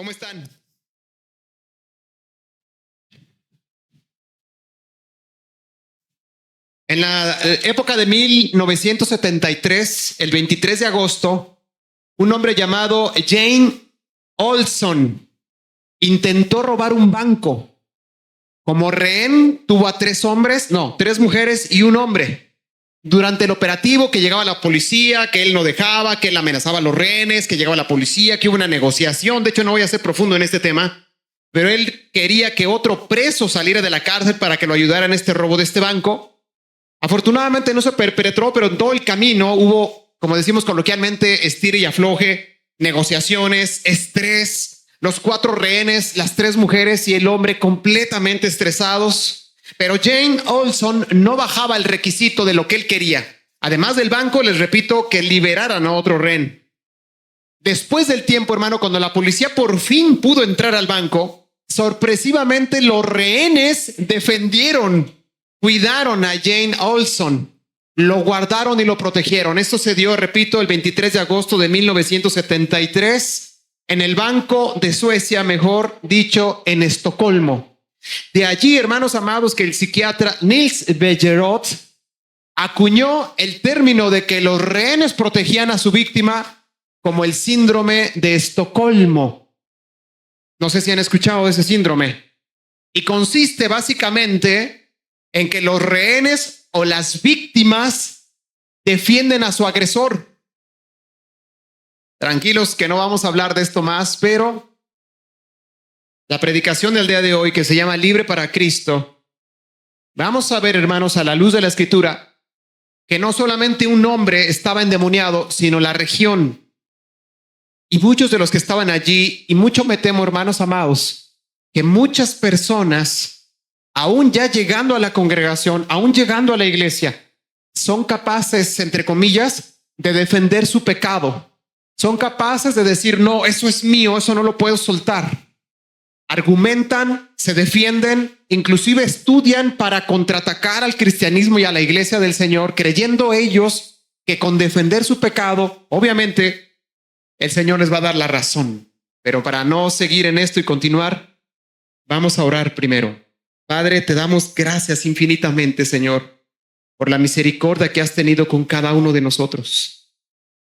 ¿Cómo están? En la época de 1973, el 23 de agosto, un hombre llamado Jane Olson intentó robar un banco. Como rehén tuvo a tres mujeres y un hombre. Durante el operativo que llegaba la policía, que él no dejaba, que él amenazaba a los rehenes, que llegaba la policía, que hubo una negociación. De hecho, no voy a ser profundo en este tema, pero él quería que otro preso saliera de la cárcel para que lo ayudara en este robo de este banco. Afortunadamente no se perpetró, pero en todo el camino hubo, como decimos coloquialmente, estire y afloje, negociaciones, estrés, los cuatro rehenes, las tres mujeres y el hombre completamente estresados. Pero Jane Olson no bajaba el requisito de lo que él quería. Además del banco, les repito, que liberaran a otro rehén. Después del tiempo, hermano, cuando la policía por fin pudo entrar al banco, sorpresivamente los rehenes cuidaron a Jane Olson, lo guardaron y lo protegieron. Esto se dio, repito, el 23 de agosto de 1973 en el Banco de Suecia, mejor dicho, en Estocolmo. De allí, hermanos amados, que el psiquiatra Nils Bejerot acuñó el término de que los rehenes protegían a su víctima como el síndrome de Estocolmo. No sé si han escuchado de ese síndrome. Y consiste básicamente en que los rehenes o las víctimas defienden a su agresor. Tranquilos que no vamos a hablar de esto más, pero la predicación del día de hoy, que se llama Libre para Cristo, vamos a ver, hermanos, a la luz de la Escritura, que no solamente un hombre estaba endemoniado, sino la región. Y muchos de los que estaban allí, y mucho me temo, hermanos amados, que muchas personas, aún ya llegando a la congregación, aún llegando a la iglesia, son capaces, entre comillas, de defender su pecado. Son capaces de decir, no, eso es mío, eso no lo puedo soltar. Argumentan, se defienden, inclusive estudian para contraatacar al cristianismo y a la iglesia del Señor, creyendo ellos que con defender su pecado, obviamente, el Señor les va a dar la razón. Pero para no seguir en esto y continuar, vamos a orar primero. Padre, te damos gracias infinitamente, Señor, por la misericordia que has tenido con cada uno de nosotros.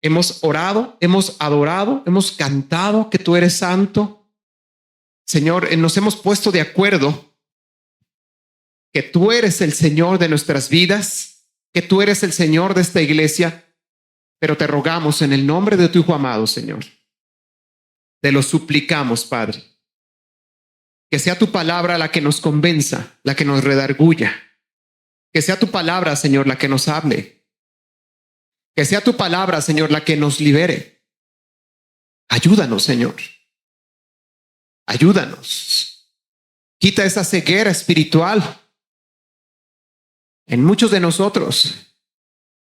Hemos orado, hemos adorado, hemos cantado que tú eres santo. Señor, nos hemos puesto de acuerdo que tú eres el Señor de nuestras vidas, que tú eres el Señor de esta iglesia, pero te rogamos en el nombre de tu Hijo amado, Señor. Te lo suplicamos, Padre. Que sea tu palabra la que nos convenza, la que nos redarguya. Que sea tu palabra, Señor, la que nos hable. Que sea tu palabra, Señor, la que nos libere. Ayúdanos, Señor. Ayúdanos. Quita esa ceguera espiritual en muchos de nosotros,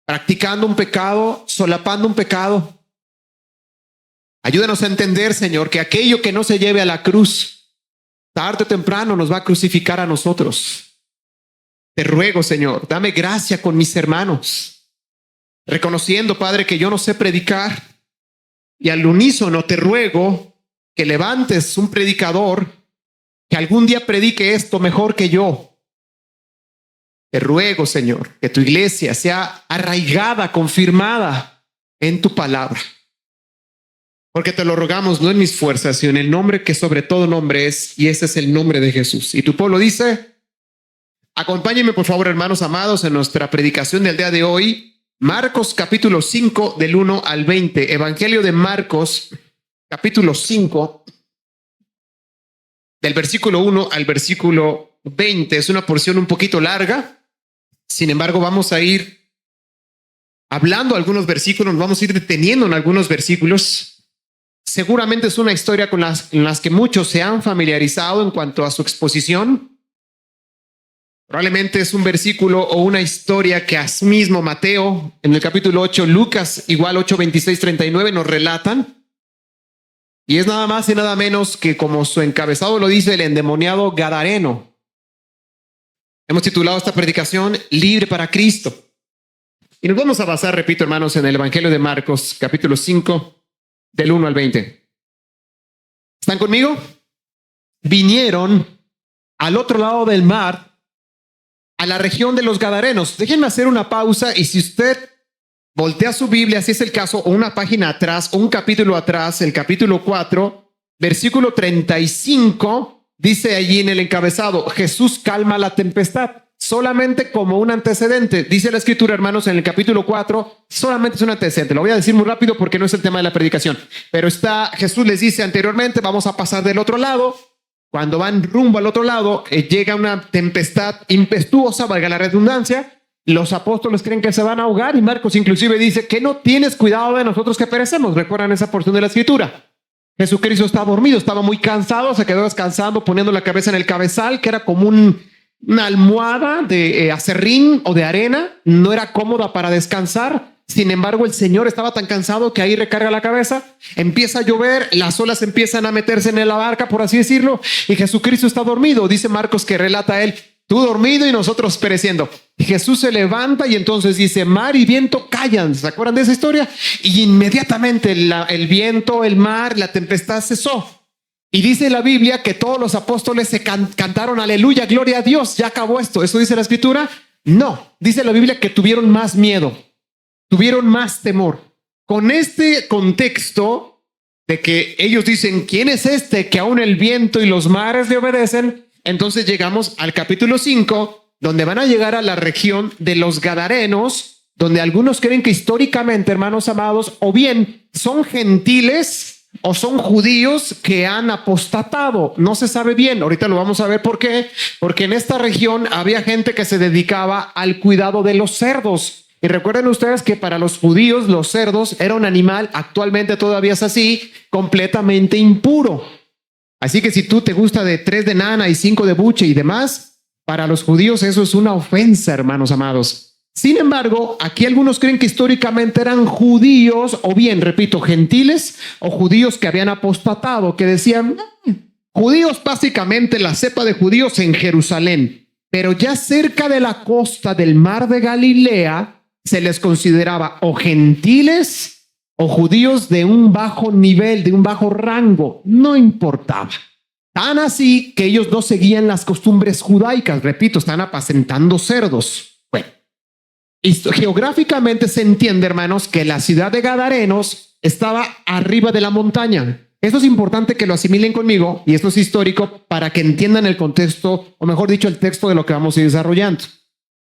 practicando un pecado, solapando un pecado. Ayúdanos a entender, Señor, que aquello que no se lleve a la cruz, tarde o temprano nos va a crucificar a nosotros. Te ruego, Señor, dame gracia con mis hermanos, reconociendo, Padre, que yo no sé predicar, y al unísono te ruego que levantes un predicador que algún día predique esto mejor que yo. Te ruego, Señor, que tu iglesia sea arraigada, confirmada en tu palabra. Porque te lo rogamos no en mis fuerzas, sino en el nombre que sobre todo nombre es, y ese es el nombre de Jesús. Y tu pueblo dice, acompáñenme por favor, hermanos amados, en nuestra predicación del día de hoy, Marcos capítulo 5 del 1 al 20, Evangelio de Marcos capítulo 5 del versículo 1 al versículo 20. Es una porción un poquito larga, sin embargo vamos a ir hablando algunos versículos, vamos a ir deteniendo en algunos versículos. Seguramente es una historia en las que muchos se han familiarizado en cuanto a su exposición. Probablemente es un versículo o una historia que asimismo Mateo en el capítulo 8, Lucas igual 8, 26, 39 nos relatan. Y es nada más y nada menos que, como su encabezado lo dice, el endemoniado gadareno. Hemos titulado esta predicación Libre para Cristo. Y nos vamos a basar, repito, hermanos, en el Evangelio de Marcos capítulo 5 del 1 al 20. ¿Están conmigo? Vinieron al otro lado del mar, a la región de los Gadarenos. Déjenme hacer una pausa y si usted voltea su Biblia, si es el caso, o una página atrás, o un capítulo atrás, el capítulo 4, versículo 35, dice allí en el encabezado, Jesús calma la tempestad. Solamente como un antecedente, dice la escritura, hermanos, en el capítulo 4, solamente es un antecedente. Lo voy a decir muy rápido porque no es el tema de la predicación. Pero Jesús les dice anteriormente, vamos a pasar del otro lado. Cuando van rumbo al otro lado, llega una tempestad impetuosa, valga la redundancia. Los apóstoles creen que se van a ahogar y Marcos inclusive dice que no tienes cuidado de nosotros que perecemos. ¿Recuerdan esa porción de la escritura? Jesucristo estaba dormido, estaba muy cansado, se quedó descansando, poniendo la cabeza en el cabezal, que era como una almohada de acerrín o de arena. No era cómoda para descansar. Sin embargo, el Señor estaba tan cansado que ahí recarga la cabeza, empieza a llover, las olas empiezan a meterse en la barca, por así decirlo, y Jesucristo está dormido. Dice Marcos que relata a él, tú dormido y nosotros pereciendo. Y Jesús se levanta y entonces dice, mar y viento callan. ¿Se acuerdan de esa historia? Y inmediatamente el viento, el mar, la tempestad cesó. Y dice la Biblia que todos los apóstoles se cantaron aleluya, gloria a Dios, ya acabó esto. ¿Eso dice la escritura? No, dice la Biblia que tuvieron más miedo, tuvieron más temor. Con este contexto de que ellos dicen, ¿quién es este que aún el viento y los mares le obedecen? Entonces llegamos al capítulo 5, donde van a llegar a la región de los Gadarenos, donde algunos creen que históricamente, hermanos amados, o bien son gentiles o son judíos que han apostatado. No se sabe bien. Ahorita lo vamos a ver por qué. Porque en esta región había gente que se dedicaba al cuidado de los cerdos. Y recuerden ustedes que para los judíos los cerdos era un animal, actualmente todavía es así, completamente impuro. Así que si tú te gusta de 3 de nana y 5 de buche y demás, para los judíos eso es una ofensa, hermanos amados. Sin embargo, aquí algunos creen que históricamente eran judíos, o bien, repito, gentiles o judíos que habían apostatado, que decían, judíos, básicamente la cepa de judíos en Jerusalén, pero ya cerca de la costa del mar de Galilea se les consideraba o gentiles o judíos de un bajo nivel, de un bajo rango, no importaba. Tan así que ellos no seguían las costumbres judaicas, repito, están apacentando cerdos. Bueno, geográficamente se entiende, hermanos, que la ciudad de Gadarenos estaba arriba de la montaña. Esto es importante que lo asimilen conmigo y esto es histórico para que entiendan el contexto, o mejor dicho, el texto de lo que vamos a ir desarrollando.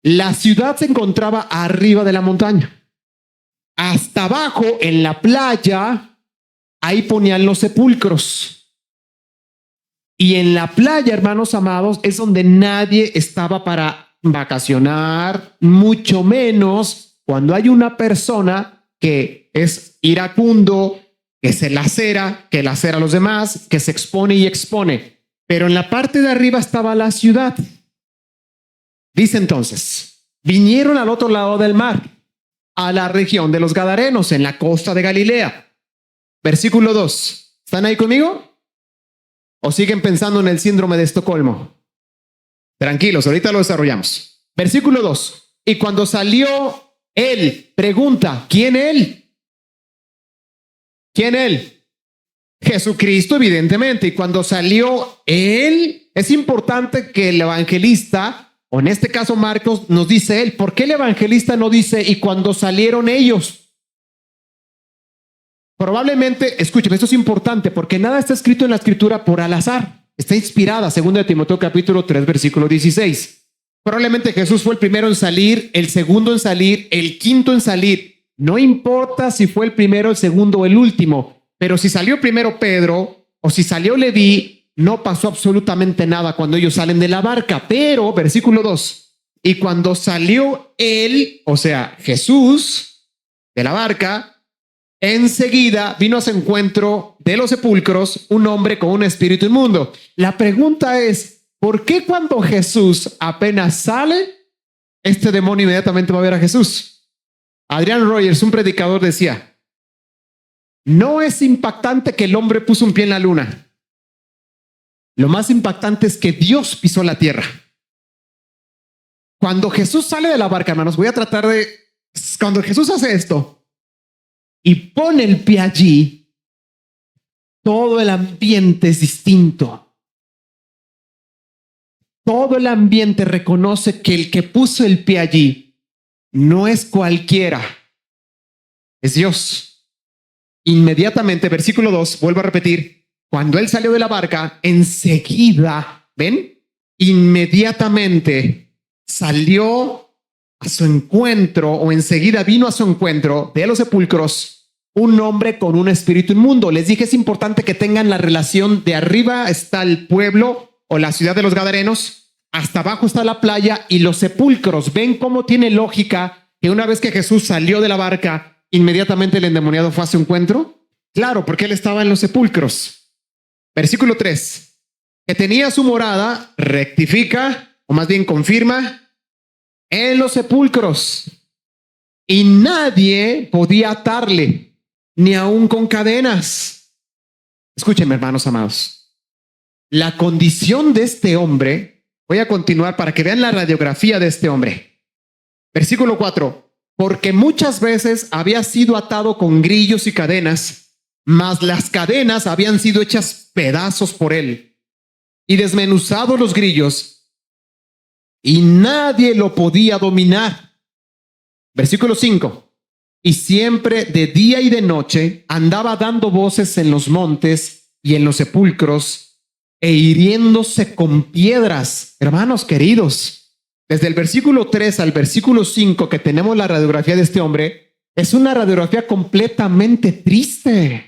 La ciudad se encontraba arriba de la montaña. Hasta abajo, en la playa, ahí ponían los sepulcros. Y en la playa, hermanos amados, es donde nadie estaba para vacacionar, mucho menos cuando hay una persona que es iracundo, que se lacera, que lacera a los demás, que se expone y expone. Pero en la parte de arriba estaba la ciudad. Dice entonces, vinieron al otro lado del mar, a la región de los Gadarenos, en la costa de Galilea. Versículo 2. ¿Están ahí conmigo? ¿O siguen pensando en el síndrome de Estocolmo? Tranquilos, ahorita lo desarrollamos. Versículo 2. Y cuando salió él, pregunta, ¿quién él? ¿Quién él? Jesucristo, evidentemente. Y cuando salió él, es importante que el evangelista, o en este caso Marcos, nos dice él. ¿Por qué el evangelista no dice y cuando salieron ellos? Probablemente, escúcheme, esto es importante porque nada está escrito en la escritura por al azar. Está inspirada, 2 Timoteo capítulo 3, versículo 16. Probablemente Jesús fue el primero en salir, el segundo en salir, el quinto en salir. No importa si fue el primero, el segundo o el último, pero si salió primero Pedro o si salió Leví, no pasó absolutamente nada cuando ellos salen de la barca. Pero, versículo 2, y cuando salió él, o sea, Jesús, de la barca, enseguida vino a su encuentro de los sepulcros un hombre con un espíritu inmundo. La pregunta es, ¿por qué cuando Jesús apenas sale, este demonio inmediatamente va a ver a Jesús? Adrian Rogers, un predicador, decía, no es impactante que el hombre puso un pie en la luna. Lo más impactante es que Dios pisó la tierra. Cuando Jesús sale de la barca, hermanos, voy a tratar de... Cuando Jesús hace esto y pone el pie allí, todo el ambiente es distinto. Todo el ambiente reconoce que el que puso el pie allí no es cualquiera, es Dios. Inmediatamente, versículo 2, vuelvo a repetir, cuando él salió de la barca, enseguida, ¿ven? Inmediatamente salió a su encuentro, o enseguida vino a su encuentro de los sepulcros un hombre con un espíritu inmundo. Les dije, es importante que tengan la relación de arriba está el pueblo o la ciudad de los Gadarenos, hasta abajo está la playa y los sepulcros. ¿Ven cómo tiene lógica que una vez que Jesús salió de la barca, inmediatamente el endemoniado fue a su encuentro? Claro, porque él estaba en los sepulcros. Versículo 3, que tenía su morada, rectifica, o más bien confirma, en los sepulcros, y nadie podía atarle, ni aun con cadenas. Escúchenme, hermanos amados, la condición de este hombre, voy a continuar para que vean la radiografía de este hombre. Versículo 4, porque muchas veces había sido atado con grillos y cadenas, mas las cadenas habían sido hechas pedazos por él, y desmenuzados los grillos, y nadie lo podía dominar. Versículo 5, y siempre de día y de noche andaba dando voces en los montes y en los sepulcros, e hiriéndose con piedras. Hermanos queridos, desde el versículo 3 al versículo 5 que tenemos la radiografía de este hombre, es una radiografía completamente triste.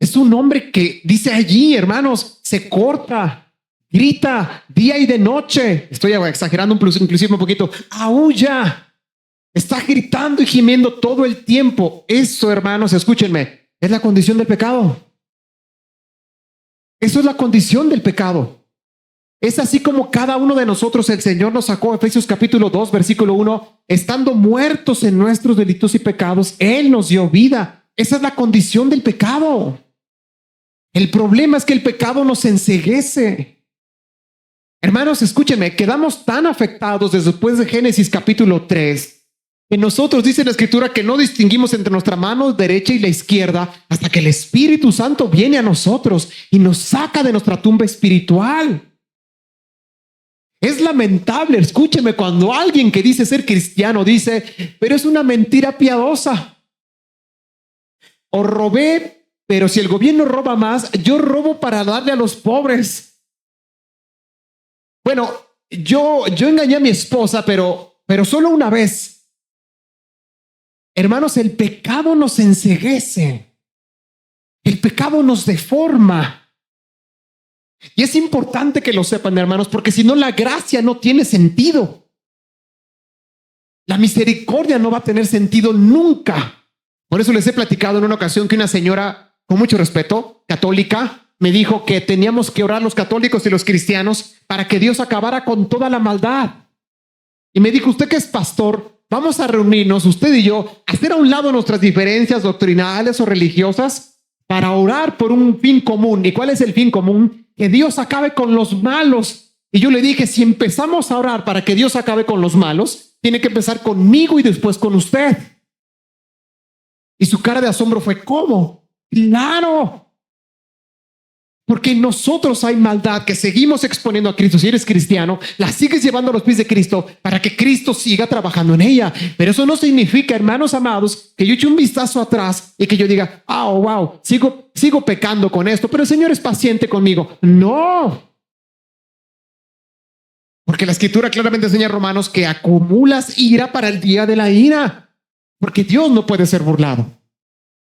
Es un hombre que dice allí, hermanos, se corta, grita día y de noche. Estoy exagerando inclusive un poquito. Aúlla. Está gritando y gimiendo todo el tiempo. Eso, hermanos, escúchenme, es la condición del pecado. Eso es la condición del pecado. Es así como cada uno de nosotros el Señor nos sacó, Efesios capítulo 2, versículo 1, estando muertos en nuestros delitos y pecados, Él nos dio vida. Esa es la condición del pecado. El problema es que el pecado nos enceguece. Hermanos, escúchenme, quedamos tan afectados después de Génesis capítulo 3, que nosotros, dice la Escritura, que no distinguimos entre nuestra mano derecha y la izquierda hasta que el Espíritu Santo viene a nosotros y nos saca de nuestra tumba espiritual. Es lamentable, escúcheme, cuando alguien que dice ser cristiano dice, pero es una mentira piadosa. O robé, pero si el gobierno roba más, yo robo para darle a los pobres. Bueno, yo engañé a mi esposa, pero solo una vez. Hermanos, el pecado nos enceguece. El pecado nos deforma. Y es importante que lo sepan, hermanos, porque si no, la gracia no tiene sentido. La misericordia no va a tener sentido nunca. Por eso les he platicado en una ocasión que una señora, con mucho respeto, católica, me dijo que teníamos que orar los católicos y los cristianos para que Dios acabara con toda la maldad. Y me dijo, usted que es pastor, vamos a reunirnos, usted y yo, hacer a un lado nuestras diferencias doctrinales o religiosas para orar por un fin común. ¿Y cuál es el fin común? Que Dios acabe con los malos. Y yo le dije, si empezamos a orar para que Dios acabe con los malos, tiene que empezar conmigo y después con usted. Y su cara de asombro fue, ¿cómo? Claro. Porque en nosotros hay maldad que seguimos exponiendo a Cristo. Si eres cristiano, la sigues llevando a los pies de Cristo para que Cristo siga trabajando en ella. Pero eso no significa, hermanos amados, que yo eche un vistazo atrás y que yo diga, oh, wow, sigo pecando con esto, pero el Señor es paciente conmigo. No. Porque la Escritura claramente enseña a Romanos que acumulas ira para el día de la ira. Porque Dios no puede ser burlado.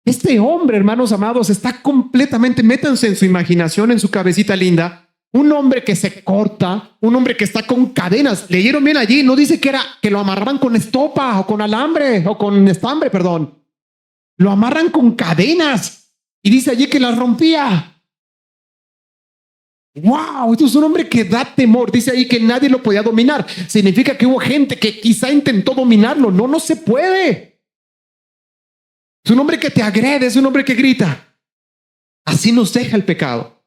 Este hombre, hermanos amados, está completamente, métanse en su imaginación, en su cabecita linda, un hombre que se corta, un hombre que está con cadenas. Leyeron bien allí, no dice que lo amarraban con estopa o con alambre o con estambre, perdón. Lo amarran con cadenas y dice allí que las rompía. Wow, esto es un hombre que da temor. Dice ahí que nadie lo podía dominar. Significa que hubo gente que quizá intentó dominarlo. No se puede. Es un hombre que te agrede, es un hombre que grita. Así nos deja el pecado.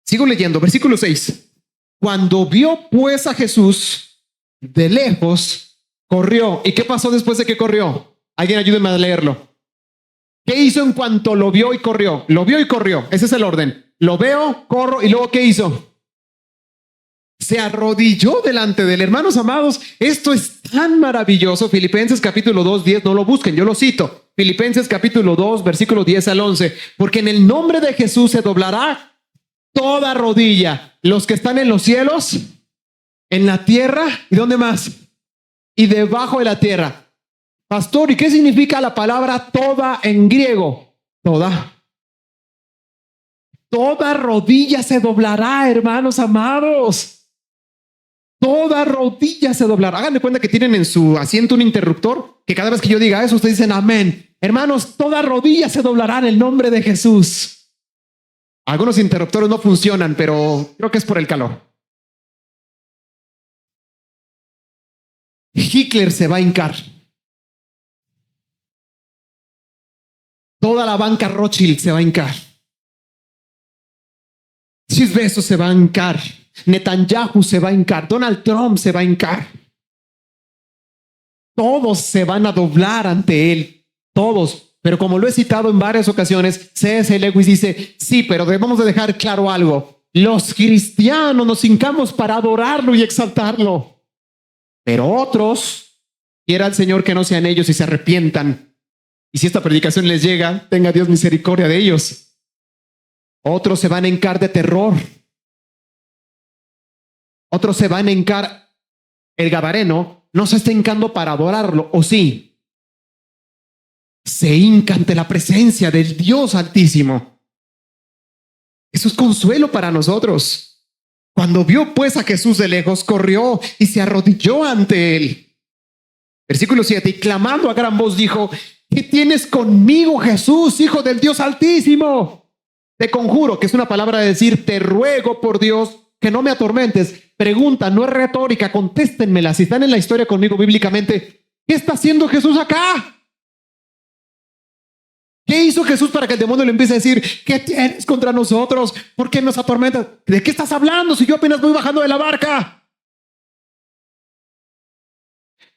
Sigo leyendo, versículo 6. Cuando vio pues a Jesús de lejos, corrió. ¿Y qué pasó después de que corrió? Alguien ayúdeme a leerlo. ¿Qué hizo en cuanto lo vio y corrió? Lo vio y corrió. Ese es el orden. Lo veo, corro y luego ¿qué hizo? Se arrodilló delante de él. Hermanos amados, esto es tan maravilloso. Filipenses capítulo 2, 10, no lo busquen, yo lo cito. Filipenses capítulo 2, versículo 10 al 11. Porque en el nombre de Jesús se doblará toda rodilla. Los que están en los cielos, en la tierra, ¿y dónde más? Y debajo de la tierra. Pastor, ¿y qué significa la palabra toda en griego? Toda. Toda rodilla se doblará, hermanos amados. Toda rodilla se doblará. Hagan de cuenta que tienen en su asiento un interruptor, que cada vez que yo diga eso, ustedes dicen amén. Hermanos, toda rodilla se doblará en el nombre de Jesús. Algunos interruptores no funcionan, pero creo que es por el calor. Hitler se va a hincar. Toda la banca Rothschild se va a hincar. Jeff Bezos se va a hincar. Netanyahu se va a hincar. Donald Trump se va a hincar. Todos se van a doblar ante él. Todos. Pero como lo he citado en varias ocasiones, C.S. Lewis dice, sí, pero debemos de dejar claro algo. Los cristianos nos hincamos para adorarlo y exaltarlo. Pero otros, quiera el Señor que no sean ellos y se arrepientan. Y si esta predicación les llega, tenga Dios misericordia de ellos. Otros se van a hincar de terror. Otros se van a hincar. El gadareno no se está hincando para adorarlo, ¿o sí? Se hinca ante la presencia del Dios Altísimo. Eso es consuelo para nosotros. Cuando vio pues a Jesús de lejos, corrió y se arrodilló ante él. Versículo 7, y clamando a gran voz dijo, ¿qué tienes conmigo, Jesús, Hijo del Dios Altísimo? Te conjuro, que es una palabra de decir, te ruego por Dios que no me atormentes. Pregunta, no es retórica, contéstenmela. Si están en la historia conmigo bíblicamente, ¿qué está haciendo Jesús acá? ¿Qué hizo Jesús para que el demonio le empiece a decir, ¿qué tienes contra nosotros? ¿Por qué nos atormentas? ¿De qué estás hablando si yo apenas voy bajando de la barca?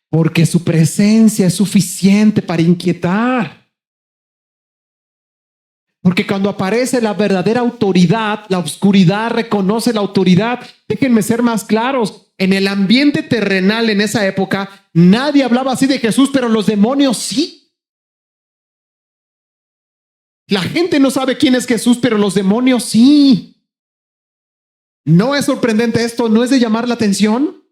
Porque su presencia es suficiente para inquietar. Porque cuando aparece la verdadera autoridad, la oscuridad reconoce la autoridad. Déjenme ser más claros. En el ambiente terrenal en esa época, nadie hablaba así de Jesús, pero los demonios sí. La gente no sabe quién es Jesús, pero los demonios sí. ¿No es sorprendente esto? ¿No es de llamar la atención?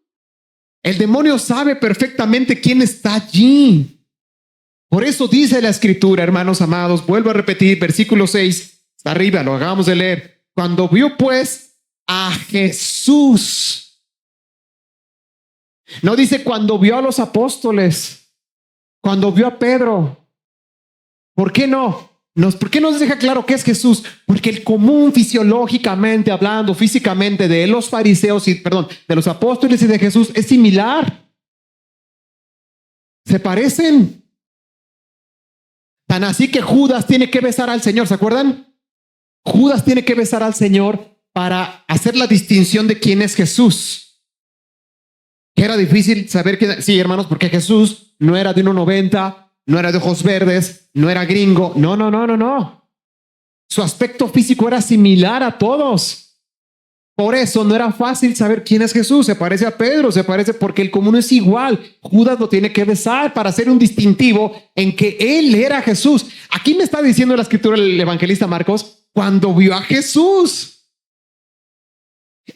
El demonio sabe perfectamente quién está allí. Por eso dice la Escritura, hermanos amados, vuelvo a repetir, versículo 6, está arriba, lo acabamos de leer. Cuando vio pues a Jesús. No dice cuando vio a los apóstoles, cuando vio a Pedro. ¿Por qué no? ¿Por qué nos deja claro qué es Jesús? Porque el común fisiológicamente hablando, físicamente de los fariseos de los apóstoles y de Jesús es similar. Se parecen. Tan así que Judas tiene que besar al Señor, ¿se acuerdan? Judas tiene que besar al Señor para hacer la distinción de quién es Jesús. Que era difícil saber quién. Sí, hermanos, porque Jesús no era de 1,90, no era de ojos verdes, no era gringo. No. Su aspecto físico era similar a todos. Por eso no era fácil saber quién es Jesús. Se parece a Pedro, se parece porque el común es igual. Judas lo tiene que besar para hacer un distintivo en que él era Jesús. Aquí me está diciendo la escritura el evangelista Marcos, cuando vio a Jesús.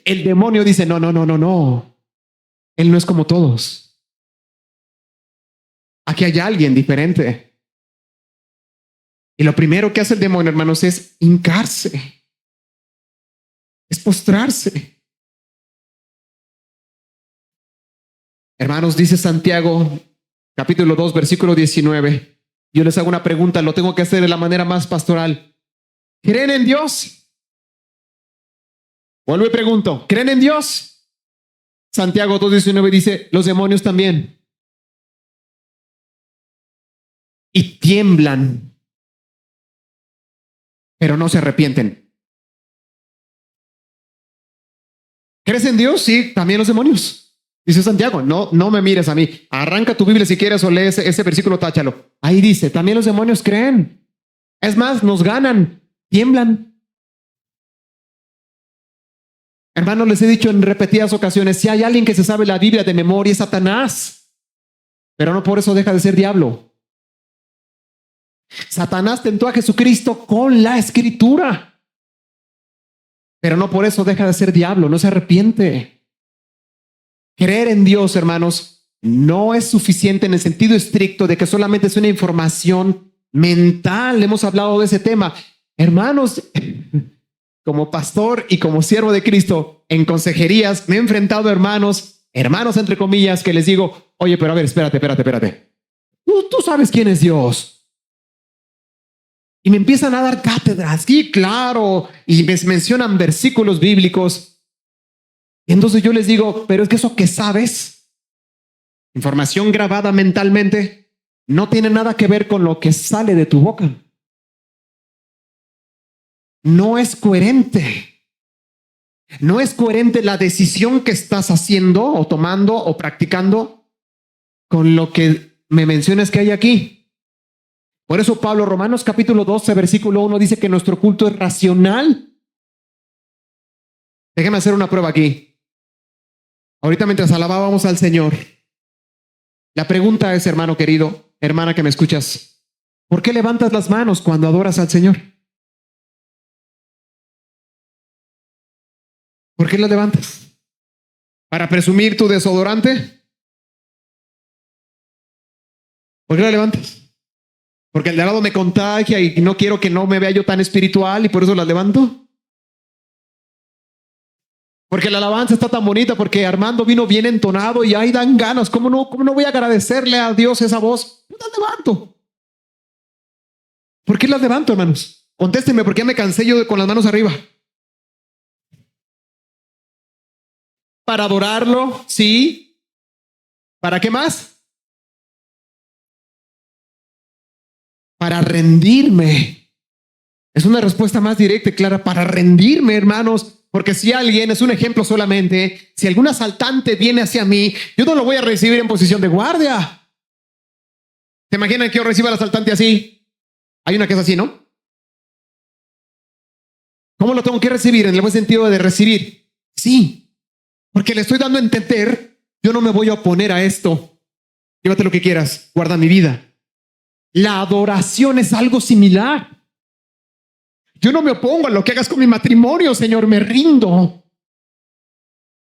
El demonio dice, no. Él no es como todos. Aquí hay alguien diferente. Y lo primero que hace el demonio, hermanos, es hincarse. Es postrarse. Hermanos, dice Santiago, capítulo 2, versículo 19. Yo les hago una pregunta, lo tengo que hacer de la manera más pastoral. ¿Creen en Dios? Vuelvo y pregunto, ¿creen en Dios? Santiago 2:19 dice, los demonios también. Y tiemblan, pero no se arrepienten. ¿Crees en Dios? Sí, también los demonios. Dice Santiago, no me mires a mí. Arranca tu Biblia si quieres o lee ese versículo, táchalo. Ahí dice, también los demonios creen. Es más, nos ganan, tiemblan. Hermanos, les he dicho en repetidas ocasiones, si hay alguien que se sabe la Biblia de memoria es Satanás, pero no por eso deja de ser diablo. Satanás tentó a Jesucristo con la Escritura, pero no por eso deja de ser diablo, no se arrepiente. Creer en Dios, hermanos, no es suficiente en el sentido estricto de que solamente es una información mental. Hemos hablado de ese tema. Hermanos, como pastor y como siervo de Cristo, en consejerías me he enfrentado a hermanos entre comillas, que les digo, oye, pero a ver, espérate. Tú sabes quién es Dios. Y me empiezan a dar cátedras, sí, claro, y me mencionan versículos bíblicos. Y entonces yo les digo, pero es que eso que sabes, información grabada mentalmente, no tiene nada que ver con lo que sale de tu boca. No es coherente. No es coherente la decisión que estás haciendo o tomando o practicando con lo que me mencionas que hay aquí. Por eso Pablo, Romanos capítulo 12, versículo 1, dice que nuestro culto es racional. Déjame hacer una prueba aquí. Ahorita mientras alabábamos al Señor, la pregunta es, hermano querido, hermana que me escuchas, ¿por qué levantas las manos cuando adoras al Señor? ¿Por qué las levantas? ¿Para presumir tu desodorante? ¿Por qué la levantas? Porque el de al lado me contagia y no quiero que no me vea yo tan espiritual y por eso las levanto. Porque la alabanza está tan bonita, porque Armando vino bien entonado y ahí dan ganas. ¿Cómo no voy a agradecerle a Dios esa voz? Las levanto. ¿Por qué las levanto, hermanos? Contéstenme, porque ya me cansé yo con las manos arriba. Para adorarlo, sí. ¿Para qué más? Para rendirme. Es una respuesta más directa y clara, para rendirme, hermanos, porque si alguien, es un ejemplo solamente, si algún asaltante viene hacia mí, yo no lo voy a recibir en posición de guardia. ¿Se imaginan que yo reciba al asaltante así? Hay una que es así, ¿no? ¿Cómo lo tengo que recibir? En el buen sentido de recibir. Sí, porque le estoy dando a entender, yo no me voy a oponer a esto. Llévate lo que quieras, guarda mi vida. La adoración es algo similar. Yo no me opongo a lo que hagas con mi matrimonio, Señor, me rindo.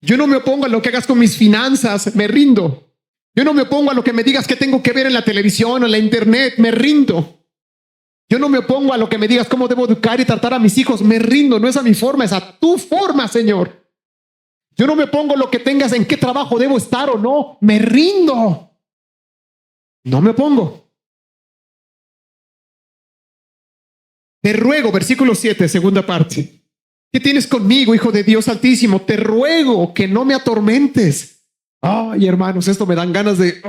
Yo no me opongo a lo que hagas con mis finanzas, me rindo. Yo no me opongo a lo que me digas que tengo que ver en la televisión o en la internet, me rindo. Yo no me opongo a lo que me digas cómo debo educar y tratar a mis hijos, me rindo. No es a mi forma, es a tu forma, Señor. Yo no me opongo a lo que tengas en qué trabajo debo estar o no, me rindo. No me opongo. Te ruego, versículo 7, segunda parte. ¿Qué tienes conmigo, Hijo de Dios Altísimo? Te ruego que no me atormentes. Ay, hermanos, esto me dan ganas de...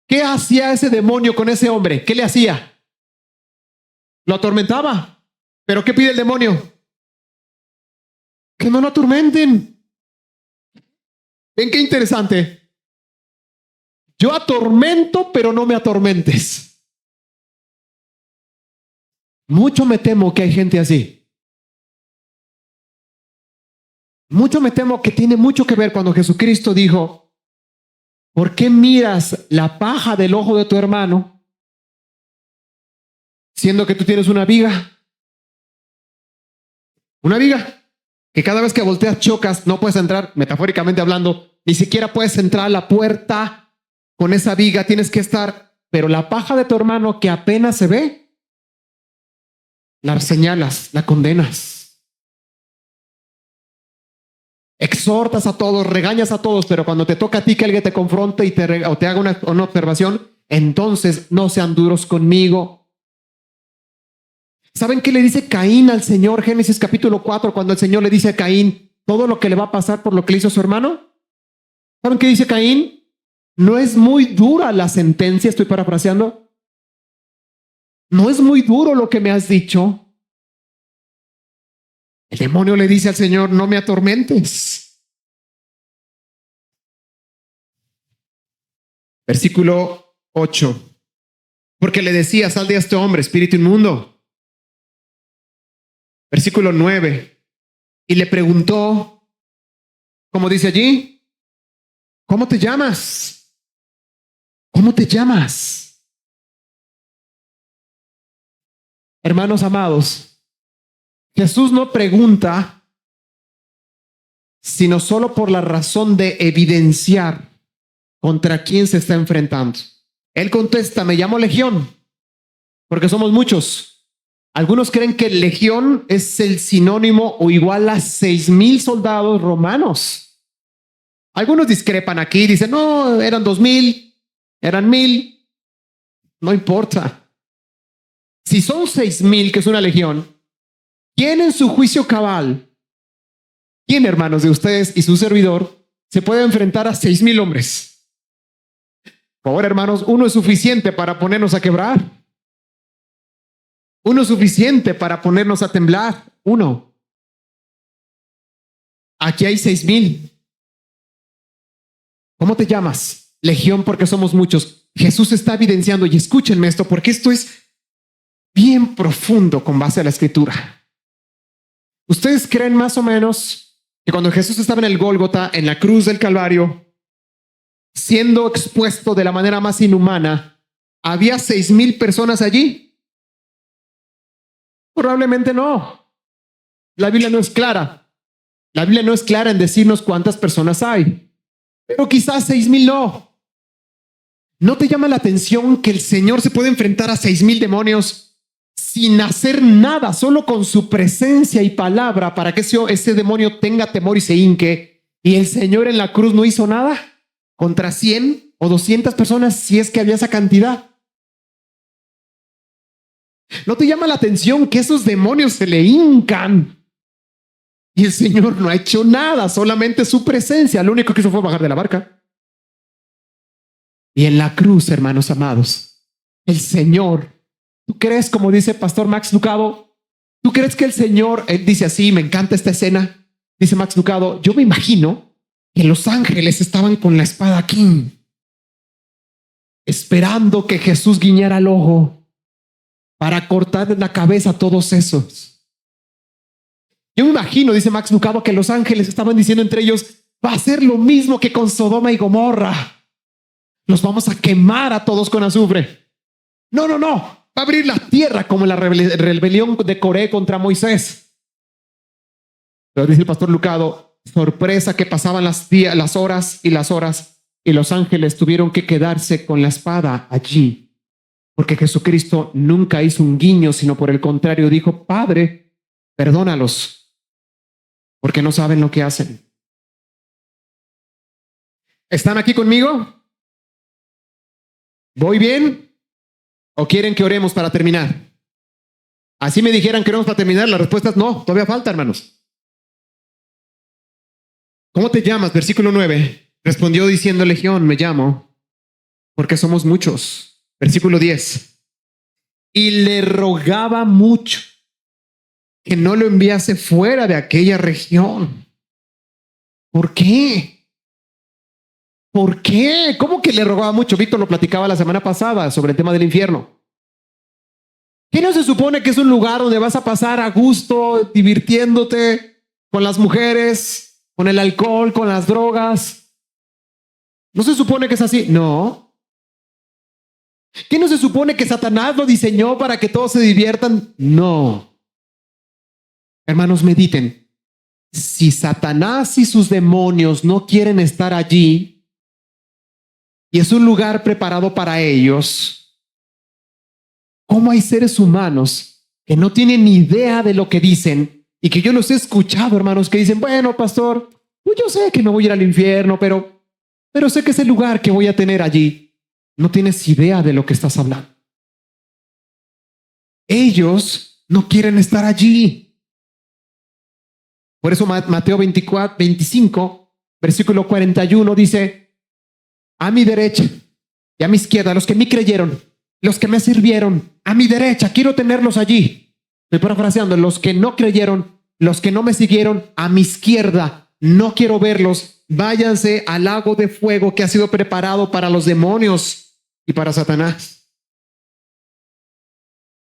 ¿Qué hacía ese demonio con ese hombre? ¿Qué le hacía? Lo atormentaba. ¿Pero qué pide el demonio? Que no lo atormenten. ¿Ven qué interesante? Yo atormento, pero no me atormentes. Mucho me temo que hay gente así. Mucho me temo que tiene mucho que ver cuando Jesucristo dijo, ¿por qué miras la paja del ojo de tu hermano, siendo que tú tienes una viga? Una viga que cada vez que volteas chocas, no puedes entrar, metafóricamente hablando, ni siquiera puedes entrar a la puerta con esa viga, tienes que estar, pero la paja de tu hermano que apenas se ve, la señalas, la condenas. Exhortas a todos, regañas a todos, pero cuando te toca a ti que alguien te confronte o te haga una observación, entonces no sean duros conmigo. ¿Saben qué le dice Caín al Señor? Génesis capítulo 4, cuando el Señor le dice a Caín todo lo que le va a pasar por lo que le hizo a su hermano. ¿Saben qué dice Caín? No es muy dura la sentencia, estoy parafraseando. No es muy duro lo que me has dicho. El demonio le dice al Señor, no me atormentes. Versículo 8. porque le decía, sal de este hombre, espíritu inmundo. Versículo 9. Y le preguntó, como dice allí, ¿cómo te llamas? ¿Cómo te llamas? Hermanos amados, Jesús no pregunta sino solo por la razón de evidenciar contra quién se está enfrentando. Él contesta, me llamo Legión, porque somos muchos. Algunos creen que Legión es el sinónimo o igual a 6,000 soldados romanos. Algunos discrepan aquí, dicen, no, eran 2,000, eran 1,000, no importa. Si son 6,000, que es una legión, ¿quién en su juicio cabal, quién, hermanos, de ustedes y su servidor, se puede enfrentar a 6,000 hombres? Por favor, hermanos, uno es suficiente para ponernos a quebrar. Uno es suficiente para ponernos a temblar. Uno. Aquí hay 6,000. ¿Cómo te llamas? Legión, porque somos muchos. Jesús está evidenciando, y escúchenme esto, porque esto es bien profundo con base a la Escritura. ¿Ustedes creen más o menos que cuando Jesús estaba en el Gólgota, en la cruz del Calvario, siendo expuesto de la manera más inhumana, había 6,000 personas allí? Probablemente no. La Biblia no es clara. La Biblia no es clara en decirnos cuántas personas hay, pero quizás 6,000 no. ¿No te llama la atención que el Señor se puede enfrentar a 6,000 demonios sin hacer nada, solo con su presencia y palabra, para que ese demonio tenga temor y se hinque? Y el Señor en la cruz no hizo nada contra 100 o 200 personas, si es que había esa cantidad. ¿No te llama la atención que esos demonios se le hincan y el Señor no ha hecho nada, solamente su presencia? Lo único que hizo fue bajar de la barca. Y en la cruz, hermanos amados, el Señor, ¿tú crees, como dice Pastor Max Lucado, tú crees que el Señor, él dice así, me encanta esta escena, dice Max Lucado, yo me imagino que los ángeles estaban con la espada aquí, esperando que Jesús guiñara el ojo para cortar la cabeza a todos esos. Yo me imagino, dice Max Lucado, que los ángeles estaban diciendo entre ellos, va a ser lo mismo que con Sodoma y Gomorra. Los vamos a quemar a todos con azufre. No, no, no. Va a abrir la tierra como la rebelión de Coré contra Moisés. Pero dice el pastor Lucado, sorpresa que pasaban las horas y los ángeles tuvieron que quedarse con la espada allí, porque Jesucristo nunca hizo un guiño, sino por el contrario dijo, Padre, perdónalos, porque no saben lo que hacen. ¿Están aquí conmigo? ¿Voy bien? ¿O quieren que oremos para terminar? Así me dijeran que oremos para terminar, la respuesta es no, todavía falta, hermanos. ¿Cómo te llamas? Versículo 9. Respondió diciendo Legión, me llamo, porque somos muchos. Versículo 10. Y le rogaba mucho que no lo enviase fuera de aquella región. ¿Por qué? ¿Por qué? ¿Cómo que le rogaba mucho? Víctor lo platicaba la semana pasada sobre el tema del infierno. ¿Qué no se supone que es un lugar donde vas a pasar a gusto, divirtiéndote con las mujeres, con el alcohol, con las drogas? ¿No se supone que es así? No. ¿Qué no se supone que Satanás lo diseñó para que todos se diviertan? No. Hermanos, mediten. Si Satanás y sus demonios no quieren estar allí, y es un lugar preparado para ellos, ¿cómo hay seres humanos que no tienen ni idea de lo que dicen? Y que yo los he escuchado, hermanos, que dicen, bueno, pastor, pues yo sé que no voy a ir al infierno, pero sé que ese lugar que voy a tener allí, no tienes idea de lo que estás hablando. Ellos no quieren estar allí. Por eso Mateo 25, versículo 41 dice, a mi derecha y a mi izquierda, los que me creyeron, los que me sirvieron, a mi derecha, quiero tenerlos allí. Estoy parafraseando, los que no creyeron, los que no me siguieron, a mi izquierda, no quiero verlos. Váyanse al lago de fuego que ha sido preparado para los demonios y para Satanás.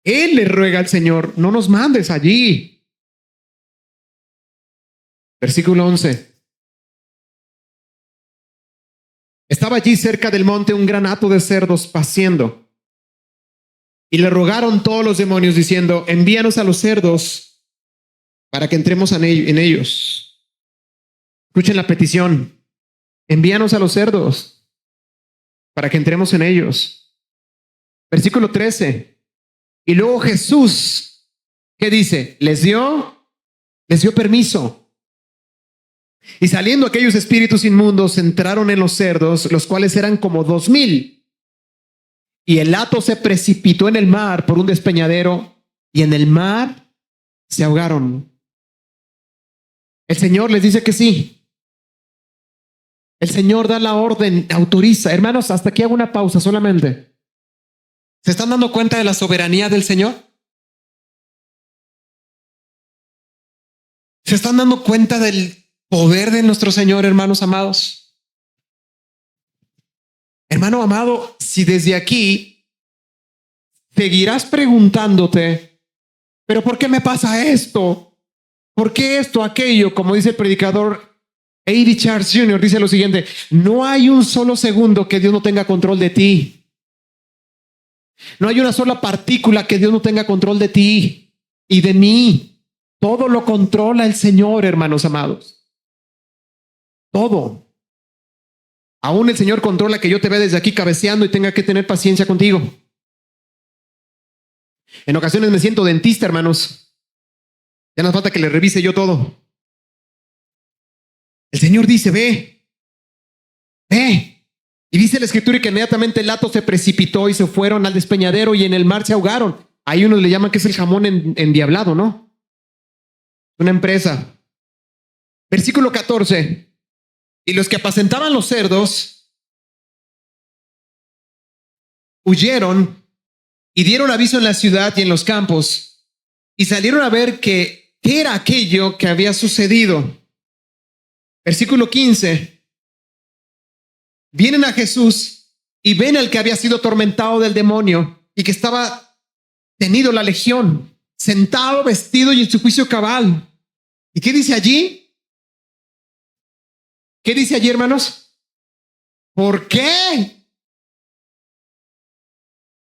Él le ruega al Señor, no nos mandes allí. Versículo 11. Estaba allí cerca del monte un gran hato de cerdos paciendo. Y le rogaron todos los demonios diciendo, envíanos a los cerdos para que entremos en ellos. Escuchen la petición. Envíanos a los cerdos para que entremos en ellos. Versículo 13. Y luego Jesús, ¿qué dice? Les dio permiso. Y saliendo aquellos espíritus inmundos entraron en los cerdos, los cuales eran como 2,000. Y el hato se precipitó en el mar por un despeñadero y en el mar se ahogaron. El Señor les dice que sí. El Señor da la orden, autoriza. Hermanos, hasta aquí hago una pausa solamente. ¿Se están dando cuenta de la soberanía del Señor? ¿Se están dando cuenta del poder de nuestro Señor, hermanos amados? Hermano amado, si desde aquí seguirás preguntándote, ¿pero por qué me pasa esto? ¿Por qué esto, aquello? Como dice el predicador A.D. Charles Jr., dice lo siguiente: no hay un solo segundo que Dios no tenga control de ti. No hay una sola partícula que Dios no tenga control de ti y de mí. Todo lo controla el Señor, hermanos amados. Todo. Aún el Señor controla que yo te vea desde aquí cabeceando y tenga que tener paciencia contigo. En ocasiones me siento dentista, hermanos. Ya no hace falta que le revise yo todo. El Señor dice, ve. Y dice la Escritura que inmediatamente el hato se precipitó y se fueron al despeñadero y en el mar se ahogaron. Hay unos le llaman que es el jamón endiablado, ¿no? Una empresa. Versículo 14. Y los que apacentaban los cerdos huyeron y dieron aviso en la ciudad y en los campos y salieron a ver qué era aquello que había sucedido. Versículo 15. Vienen a Jesús y ven al que había sido atormentado del demonio y que estaba tenido la legión, sentado, vestido y en su juicio cabal. ¿Y qué dice allí? ¿Qué dice allí, hermanos? ¿Por qué?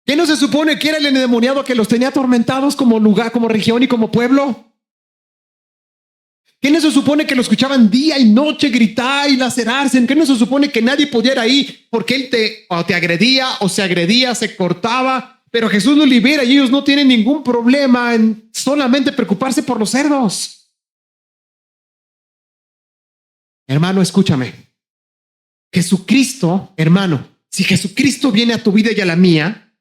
¿Qué no se supone que era el endemoniado que los tenía atormentados como lugar, como región y como pueblo? ¿Qué no se supone que lo escuchaban día y noche gritar y lacerarse? ¿Qué no se supone que nadie podía ir ahí porque él te agredía o se agredía, se cortaba? Pero Jesús los libera y ellos no tienen ningún problema en solamente preocuparse por los cerdos. Hermano, escúchame. Jesucristo, hermano, si Jesucristo viene a tu vida y a la mía,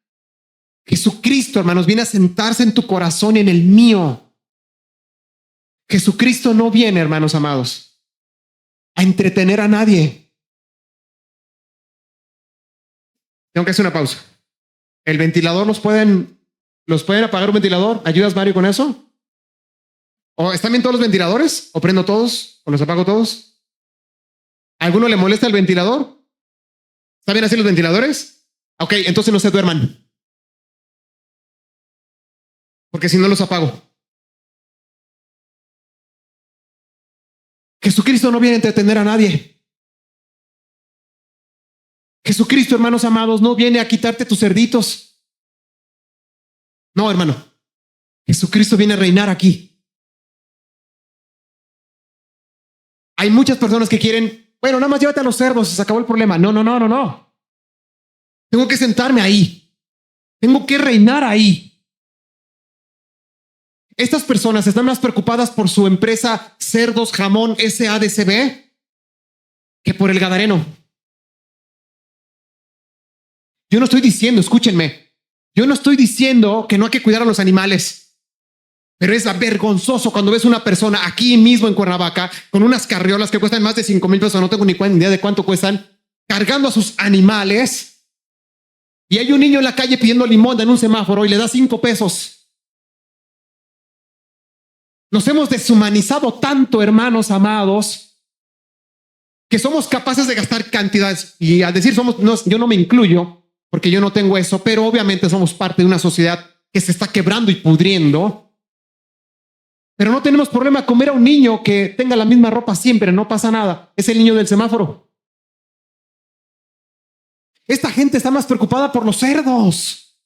Jesucristo, hermanos, viene a sentarse en tu corazón y en el mío. Jesucristo no viene, hermanos amados, a entretener a nadie. Tengo que hacer una pausa. ¿El ventilador los pueden apagar un ventilador? ¿Ayudas, Mario, con eso? ¿O están bien todos los ventiladores? ¿O prendo todos? ¿O los apago todos? ¿A alguno le molesta el ventilador? ¿Está bien así los ventiladores? Ok, entonces no se duerman. Porque si no los apago. Jesucristo no viene a entretener a nadie. Jesucristo, hermanos amados, no viene a quitarte tus cerditos. No, hermano. Jesucristo viene a reinar aquí. Hay muchas personas que quieren, bueno, nada más llévate a los cerdos, se acabó el problema. No. Tengo que sentarme ahí. Tengo que reinar ahí. Estas personas están más preocupadas por su empresa Cerdos Jamón SADCB que por el Gadareno. Yo no estoy diciendo, escúchenme, yo no estoy diciendo que no hay que cuidar a los animales, pero es vergonzoso cuando ves una persona aquí mismo en Cuernavaca con unas carriolas que cuestan más de 5,000 pesos, no tengo ni idea de cuánto cuestan, cargando a sus animales, y hay un niño en la calle pidiendo limón en un semáforo y le da 5 pesos. Nos hemos deshumanizado tanto, hermanos amados, que somos capaces de gastar cantidades. Y al decir somos, no, yo no me incluyo, porque yo no tengo eso, pero obviamente somos parte de una sociedad que se está quebrando y pudriendo. Pero no tenemos problema con ver a un niño que tenga la misma ropa siempre, no pasa nada. Es el niño del semáforo. Esta gente está más preocupada por los cerdos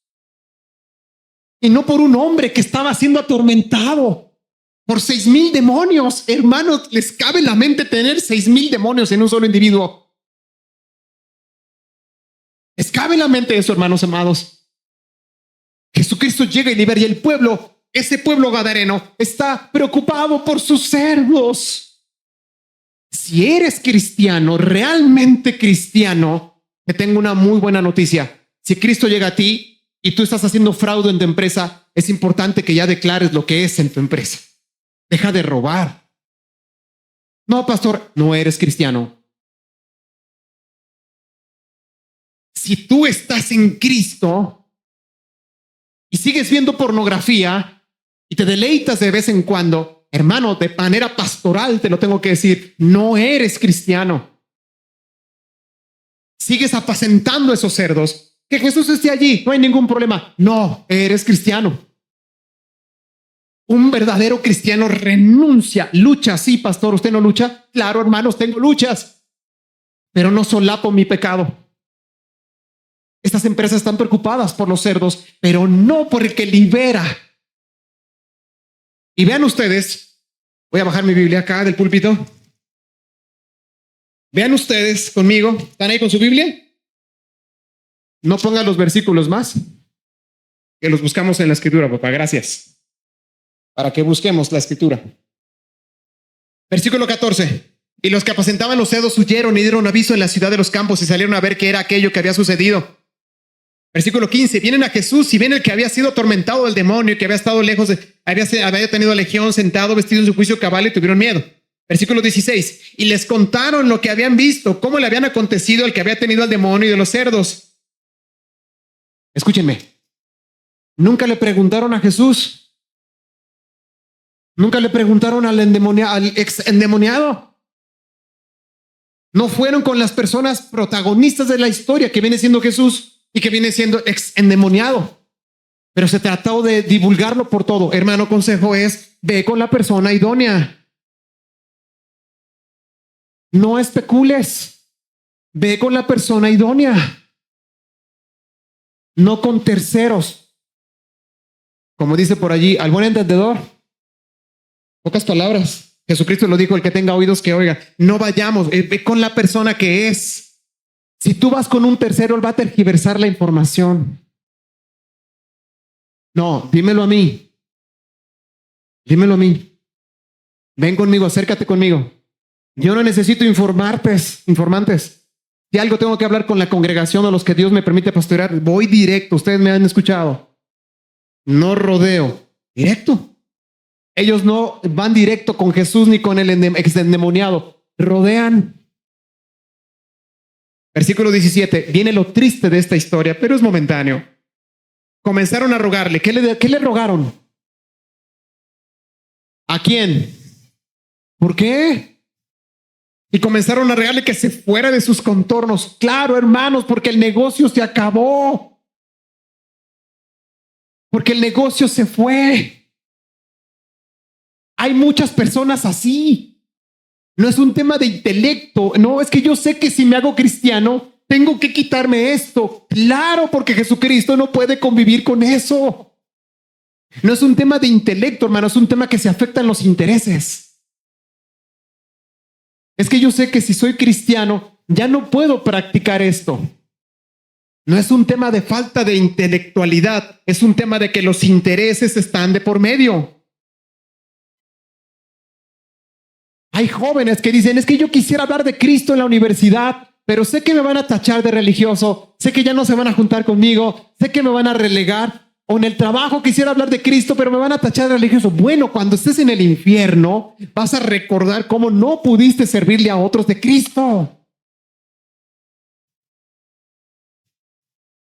y no por un hombre que estaba siendo atormentado por 6,000 demonios. Hermanos, ¿les cabe en la mente tener 6,000 demonios en un solo individuo? ¿Les cabe en la mente eso, hermanos amados? Jesucristo llega y libera, y el pueblo, ese pueblo gadareno, está preocupado por sus cerdos. Si eres cristiano, realmente cristiano, te tengo una muy buena noticia. Si Cristo llega a ti y tú estás haciendo fraude en tu empresa, es importante que ya declares lo que es en tu empresa. Deja de robar. No, pastor, no eres cristiano. Si tú estás en Cristo y sigues viendo pornografía y te deleitas de vez en cuando, hermano, de manera pastoral te lo tengo que decir, no eres cristiano. Sigues apacentando esos cerdos. Que Jesús esté allí, no hay ningún problema. No, eres cristiano. Un verdadero cristiano renuncia, lucha. Sí, pastor, ¿usted no lucha? Claro, hermanos, tengo luchas, pero no solapo mi pecado. Estas empresas están preocupadas por los cerdos, pero no por el que libera. Y vean ustedes, voy a bajar mi Biblia acá del púlpito. Vean ustedes conmigo, ¿están ahí con su Biblia? No pongan los versículos más, que los buscamos en la escritura, papá, gracias. Para que busquemos la escritura. Versículo 14. Y los que apacentaban los cerdos huyeron y dieron aviso en la ciudad de los campos y salieron a ver qué era aquello que había sucedido. Versículo 15. Vienen a Jesús y ven el que había sido atormentado del demonio y que había estado lejos, había tenido legión, sentado, vestido en su juicio cabal, y tuvieron miedo. Versículo 16. Y les contaron lo que habían visto, cómo le habían acontecido al que había tenido al demonio y de los cerdos. Escúchenme. Nunca le preguntaron a Jesús. Nunca le preguntaron al ex endemoniado. No fueron con las personas protagonistas de la historia, que viene siendo Jesús y que viene siendo ex endemoniado. Pero se trató de divulgarlo por todo. Hermano, consejo es, ve con la persona idónea. No especules. Ve con la persona idónea. No con terceros. Como dice por allí, al buen entendedor. Pocas palabras. Jesucristo lo dijo, el que tenga oídos que oiga. No vayamos, ve con la persona que es. Si tú vas con un tercero, él va a tergiversar la información. No, dímelo a mí. Dímelo a mí. Ven conmigo, acércate conmigo. Yo no necesito informantes. Si algo tengo que hablar con la congregación o los que Dios me permite pastorear, voy directo. Ustedes me han escuchado. No rodeo. Directo. Ellos no van directo con Jesús ni con el ex endemoniado. Rodean. Versículo 17. Viene lo triste de esta historia, pero es momentáneo. Comenzaron a rogarle. ¿Qué le rogaron? ¿A quién? ¿Por qué? Y comenzaron a rogarle que se fuera de sus contornos. Claro, hermanos, porque el negocio se acabó. Porque el negocio se fue. Hay muchas personas así. No es un tema de intelecto. No, es que yo sé que si me hago cristiano, tengo que quitarme esto. Claro, porque Jesucristo no puede convivir con eso. No es un tema de intelecto, hermano. Es un tema que se afectan los intereses. Es que yo sé que si soy cristiano, ya no puedo practicar esto. No es un tema de falta de intelectualidad. Es un tema de que los intereses están de por medio. Hay jóvenes que dicen, es que yo quisiera hablar de Cristo en la universidad, pero sé que me van a tachar de religioso, sé que ya no se van a juntar conmigo, sé que me van a relegar, o en el trabajo quisiera hablar de Cristo, pero me van a tachar de religioso. Bueno, cuando estés en el infierno, vas a recordar cómo no pudiste servirle a otros de Cristo.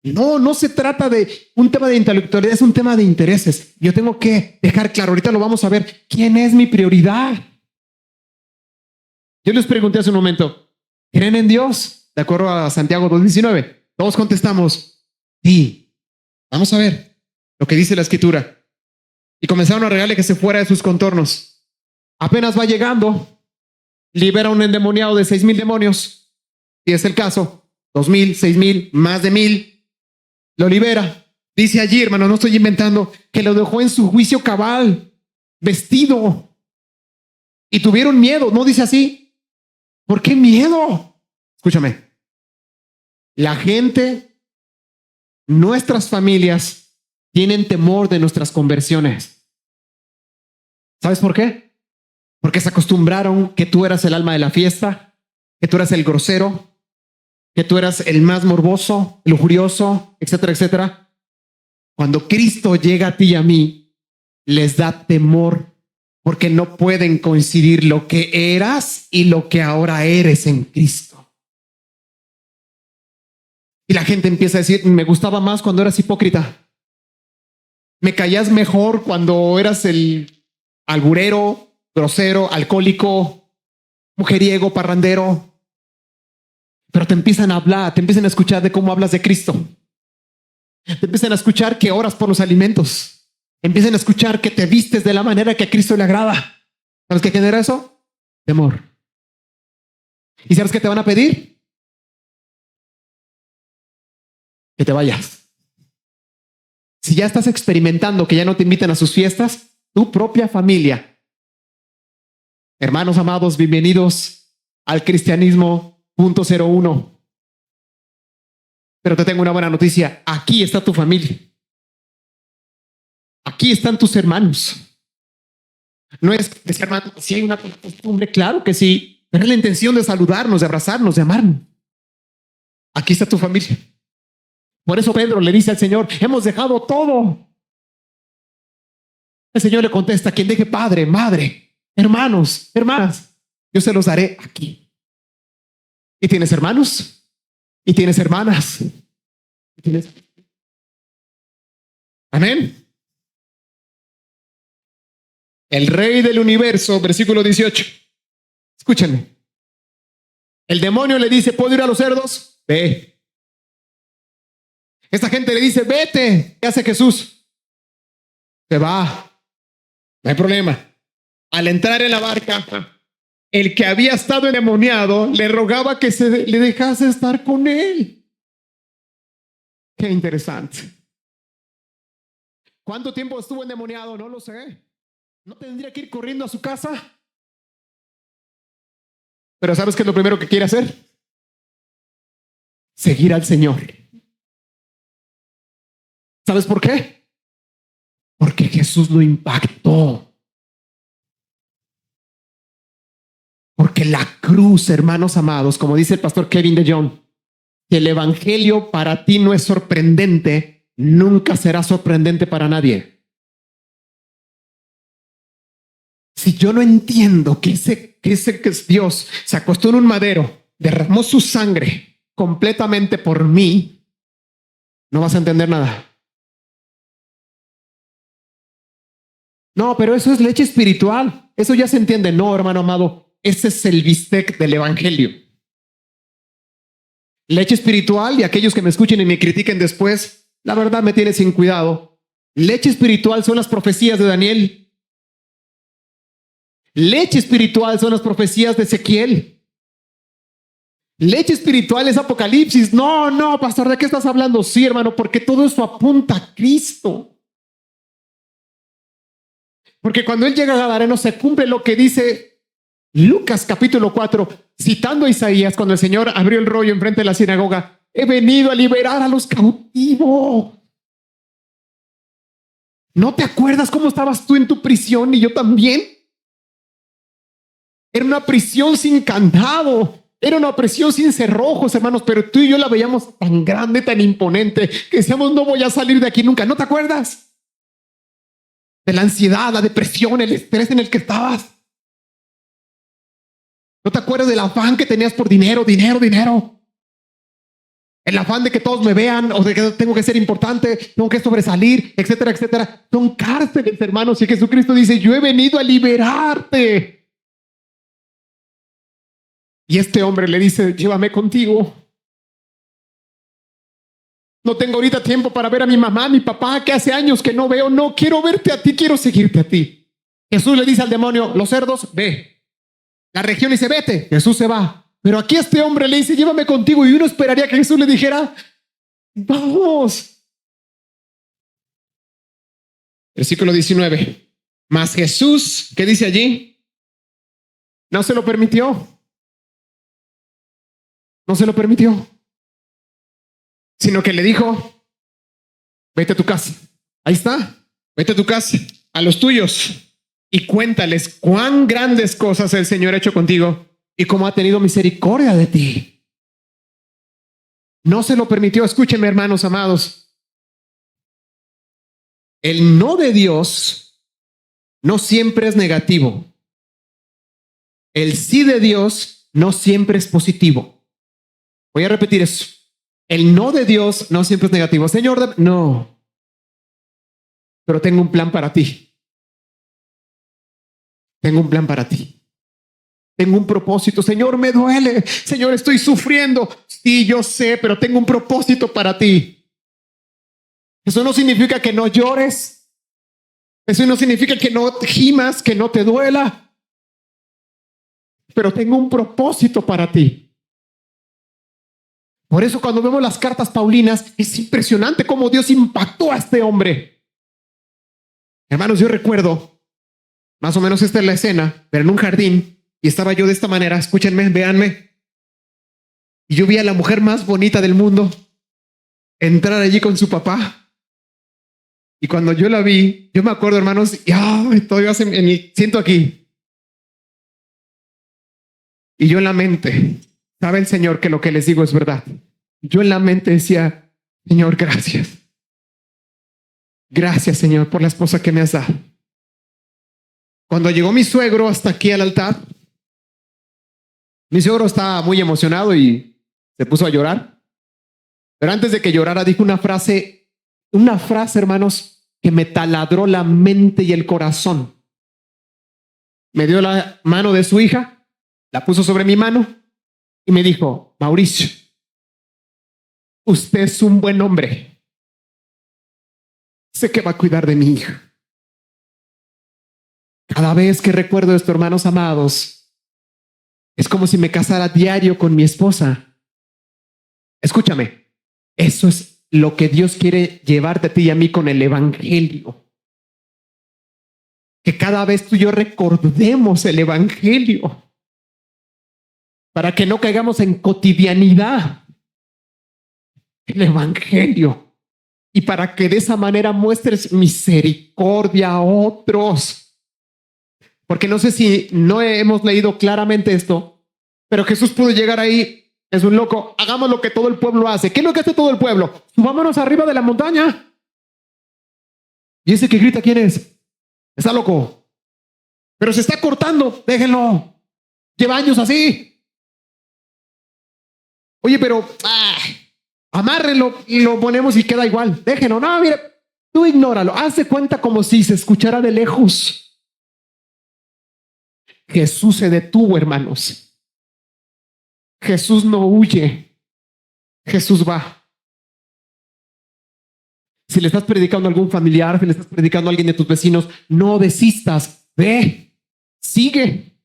No se trata de un tema de intelectualidad, es un tema de intereses. Yo tengo que dejar claro, ahorita lo vamos a ver, ¿quién es mi prioridad? Yo les pregunté hace un momento, ¿creen en Dios? De acuerdo a Santiago 2:19. Todos contestamos, sí. Vamos a ver. lo que dice la escritura. Y comenzaron a regarle que se fuera de sus contornos. Apenas va llegando, libera a un endemoniado de 6,000 demonios. Y es el caso, 2,000, 6,000, más de 1,000. Lo libera. Dice allí, hermano, no estoy inventando, que lo dejó en su juicio cabal, vestido. Y tuvieron miedo. ¿No dice así? ¿Por qué miedo? Escúchame. La gente, nuestras familias, tienen temor de nuestras conversiones. ¿Sabes por qué? Porque se acostumbraron que tú eras el alma de la fiesta, que tú eras el grosero, que tú eras el más morboso, el lujurioso, etcétera, etcétera. Cuando Cristo llega a ti y a mí, les da temor porque no pueden coincidir lo que eras y lo que ahora eres en Cristo. Y la gente empieza a decir, me gustaba más cuando eras hipócrita. Me caías mejor cuando eras el alburero, grosero, alcohólico, mujeriego, parrandero. Pero te empiezan a hablar, te empiezan a escuchar de cómo hablas de Cristo. Te empiezan a escuchar que oras por los alimentos. Empiezan a escuchar que te vistes de la manera que a Cristo le agrada. ¿Sabes qué genera eso? Temor. ¿Y sabes qué te van a pedir? Que te vayas. Si ya estás experimentando que ya no te invitan a sus fiestas, tu propia familia. Hermanos amados, bienvenidos al cristianismo .01. Pero te tengo una buena noticia. Aquí está tu familia. Aquí están tus hermanos. No es que, hermano, si hay una costumbre, claro que sí, pero es la intención de saludarnos, de abrazarnos, de amarnos. Aquí está tu familia. Por eso Pedro le dice al Señor, hemos dejado todo. El Señor le contesta, quien deje padre, madre, hermanos, hermanas, yo se los daré aquí. ¿Y tienes hermanos? ¿Y tienes hermanas? ¿Y tienes? Amén. El rey del universo, versículo 18. Escúchenme. El demonio le dice, ¿puedo ir a los cerdos? Ve. Esta gente le dice, vete. ¿Qué hace Jesús? Se va. No hay problema. Al entrar en la barca, el que había estado endemoniado le rogaba que le dejase estar con él. Qué interesante. ¿Cuánto tiempo estuvo endemoniado? No lo sé. ¿No tendría que ir corriendo a su casa? Pero ¿sabes qué es lo primero que quiere hacer? Seguir al Señor. ¿Sabes por qué? Porque Jesús lo impactó. Porque la cruz, hermanos amados, como dice el pastor Kevin DeJohn, que el evangelio para ti no es sorprendente, nunca será sorprendente para nadie. Si yo no entiendo que ese Dios se acostó en un madero, derramó su sangre completamente por mí, no vas a entender nada. No, pero eso es leche espiritual. Eso ya se entiende. No, hermano amado, ese es el bistec del evangelio. Leche espiritual, y aquellos que me escuchen y me critiquen después, la verdad me tiene sin cuidado. Leche espiritual son las profecías de Daniel. Leche espiritual son las profecías de Ezequiel. Leche espiritual es Apocalipsis. No, pastor, ¿de qué estás hablando? Sí, hermano, porque todo eso apunta a Cristo. Porque cuando él llega a Gadareno se cumple lo que dice Lucas capítulo 4, citando a Isaías, cuando el Señor abrió el rollo enfrente de la sinagoga. He venido a liberar a los cautivos. ¿No te acuerdas cómo estabas tú en tu prisión y yo también? Era una prisión sin candado. Era una prisión sin cerrojos, hermanos, pero tú y yo la veíamos tan grande, tan imponente, que decíamos, no voy a salir de aquí nunca. ¿No te acuerdas? De la ansiedad, la depresión, el estrés en el que estabas. ¿No te acuerdas del afán que tenías por dinero? El afán de que todos me vean, o de que tengo que ser importante, tengo que sobresalir, etcétera, etcétera. Son cárceles, hermanos, y Jesucristo dice, yo he venido a liberarte. Y este hombre le dice, llévame contigo. No tengo ahorita tiempo para ver a mi mamá, a mi papá, que hace años que no veo. No quiero verte a ti, quiero seguirte a ti. Jesús le dice al demonio, los cerdos, ve. La región dice, vete. Jesús se va. Pero aquí este hombre le dice, llévame contigo. Y uno esperaría que Jesús le dijera, vamos. Versículo 19. Mas Jesús, ¿qué dice allí? No se lo permitió. No se lo permitió. Sino que le dijo, vete a tu casa. Ahí está. Vete a tu casa, a los tuyos, y cuéntales cuán grandes cosas el Señor ha hecho contigo y cómo ha tenido misericordia de ti. No se lo permitió. Escúchenme, hermanos amados. El no de Dios no siempre es negativo. El sí de Dios no siempre es positivo. Voy a repetir eso. El no de Dios no siempre es negativo. Señor, no. Pero tengo un plan para ti. Tengo un plan para ti. Tengo un propósito. Señor, me duele. Señor, estoy sufriendo. Sí, yo sé, pero tengo un propósito para ti. Eso no significa que no llores. Eso no significa que no gimas, que no te duela. Pero tengo un propósito para ti. Por eso cuando vemos las cartas paulinas, es impresionante cómo Dios impactó a este hombre. Hermanos, yo recuerdo, más o menos esta es la escena, pero en un jardín, y estaba yo de esta manera, escúchenme, véanme. Y yo vi a la mujer más bonita del mundo entrar allí con su papá. Y cuando yo la vi, yo me acuerdo, hermanos, y todavía siento aquí. Y yo en la mente, sabe el Señor que lo que les digo es verdad. Yo en la mente decía, Señor, gracias. Gracias, Señor, por la esposa que me has dado. Cuando llegó mi suegro hasta aquí al altar, mi suegro estaba muy emocionado y se puso a llorar. Pero antes de que llorara, dijo una frase, hermanos, que me taladró la mente y el corazón. Me dio la mano de su hija, la puso sobre mi mano y me dijo, Mauricio, usted es un buen hombre. Sé que va a cuidar de mi hija. Cada vez que recuerdo esto, hermanos amados, es como si me casara diario con mi esposa. Escúchame, eso es lo que Dios quiere llevarte a ti y a mí con el evangelio. Que cada vez tú y yo recordemos el evangelio para que no caigamos en cotidianidad. El evangelio. Y para que de esa manera muestres misericordia a otros. Porque no sé si no hemos leído claramente esto, pero Jesús pudo llegar ahí. Es un loco. Hagamos lo que todo el pueblo hace. ¿Qué es lo que hace todo el pueblo? Subámonos arriba de la montaña. Y ese que grita, ¿quién es? Está loco. Pero se está cortando. Déjenlo. Lleva años así. Oye, pero amárrenlo y lo ponemos y queda igual. Déjenlo. No, mira, tú ignóralo. Haz de cuenta como si se escuchara de lejos. Jesús se detuvo, hermanos. Jesús no huye. Jesús va. Si le estás predicando a algún familiar, si le estás predicando a alguien de tus vecinos, no desistas. Ve, sigue.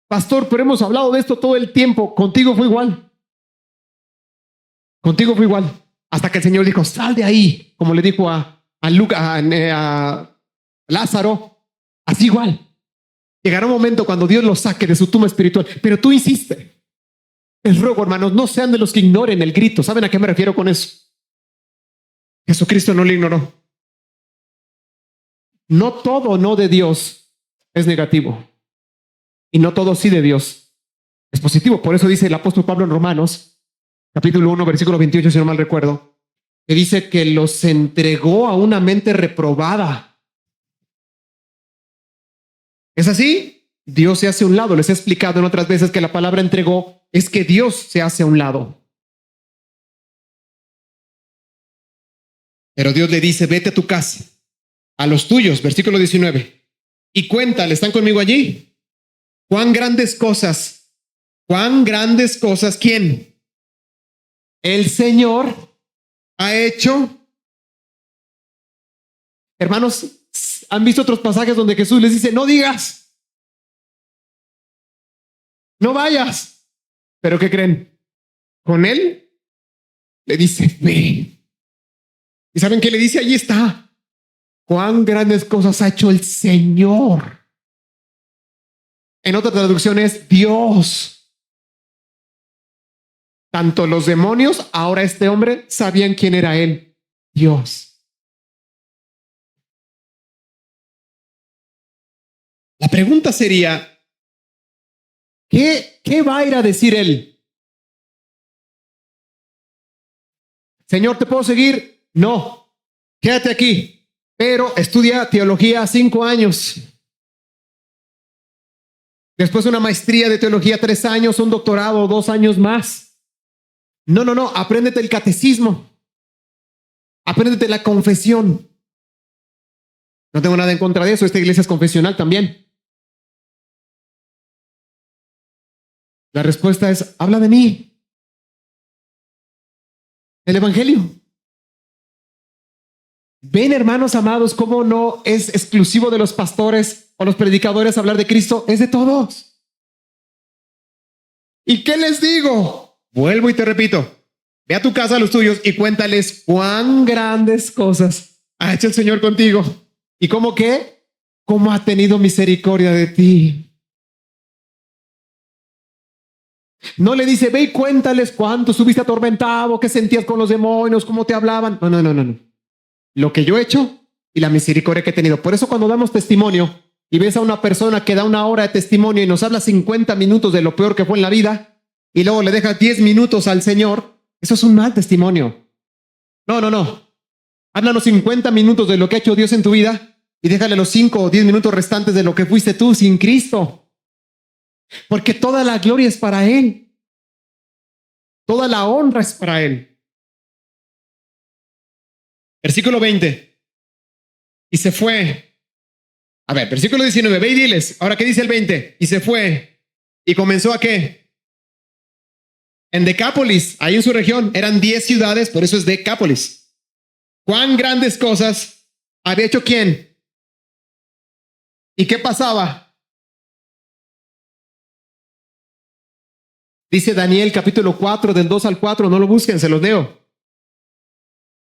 Pastor, pero hemos hablado de esto todo el tiempo. Contigo fue igual. Hasta que el Señor dijo, sal de ahí. Como le dijo a Lázaro. Así igual. Llegará un momento cuando Dios lo saque de su tumba espiritual. Pero tú insiste. Les ruego, hermanos, no sean de los que ignoren el grito. ¿Saben a qué me refiero con eso? Jesucristo no le ignoró. No todo no de Dios es negativo. Y no todo sí de Dios es positivo. Por eso dice el apóstol Pablo en Romanos, capítulo 1, versículo 28, si no mal recuerdo, que dice que los entregó a una mente reprobada. ¿Es así? Dios se hace a un lado. Les he explicado en otras veces que la palabra entregó es que Dios se hace a un lado. Pero Dios le dice, vete a tu casa, a los tuyos, versículo 19, y cuéntale, ¿están conmigo allí? ¿Cuán grandes cosas, ¿quién? el Señor ha hecho. Hermanos, ¿han visto otros pasajes donde Jesús les dice, no digas, no vayas? ¿Pero qué creen? Con él le dice, ve. ¿Y saben qué le dice? Allí está. Cuán grandes cosas ha hecho el Señor. En otra traducción es Dios. Tanto los demonios, ahora este hombre, sabían quién era él, Dios. La pregunta sería, ¿qué va a ir a decir él? Señor, ¿te puedo seguir? No, quédate aquí, pero estudia teología 5 años. Después una maestría de teología 3 años, un doctorado 2 años más. No, apréndete el catecismo. Apréndete la confesión. No tengo nada en contra de eso, esta iglesia es confesional también. La respuesta es, habla de mí. El evangelio. Ven, hermanos amados, cómo no es exclusivo de los pastores o los predicadores hablar de Cristo, es de todos. ¿Y qué les digo? Vuelvo y te repito, ve a tu casa a los tuyos y cuéntales cuán grandes cosas ha hecho el Señor contigo. ¿Y cómo qué? ¿Cómo ha tenido misericordia de ti? No le dice, ve y cuéntales cuánto estuviste atormentado, qué sentías con los demonios, cómo te hablaban. No. Lo que yo he hecho y la misericordia que he tenido. Por eso cuando damos testimonio y ves a una persona que da 1 hora de testimonio y nos habla 50 minutos de lo peor que fue en la vida y luego le deja 10 minutos al Señor, eso es un mal testimonio. No. Háblanos 50 minutos de lo que ha hecho Dios en tu vida y déjale los 5 o 10 minutos restantes de lo que fuiste tú sin Cristo. Porque toda la gloria es para Él. Toda la honra es para Él. Versículo 20. Y se fue. A ver, versículo 19. Ve y diles. Ahora, ¿qué dice el 20? Y se fue. ¿Y comenzó a qué? En Decápolis, ahí en su región, eran 10 ciudades, por eso es Decápolis. ¿Cuán grandes cosas había hecho quién? ¿Y qué pasaba? Dice Daniel capítulo 4 del 2 al 4, no lo busquen, se los leo.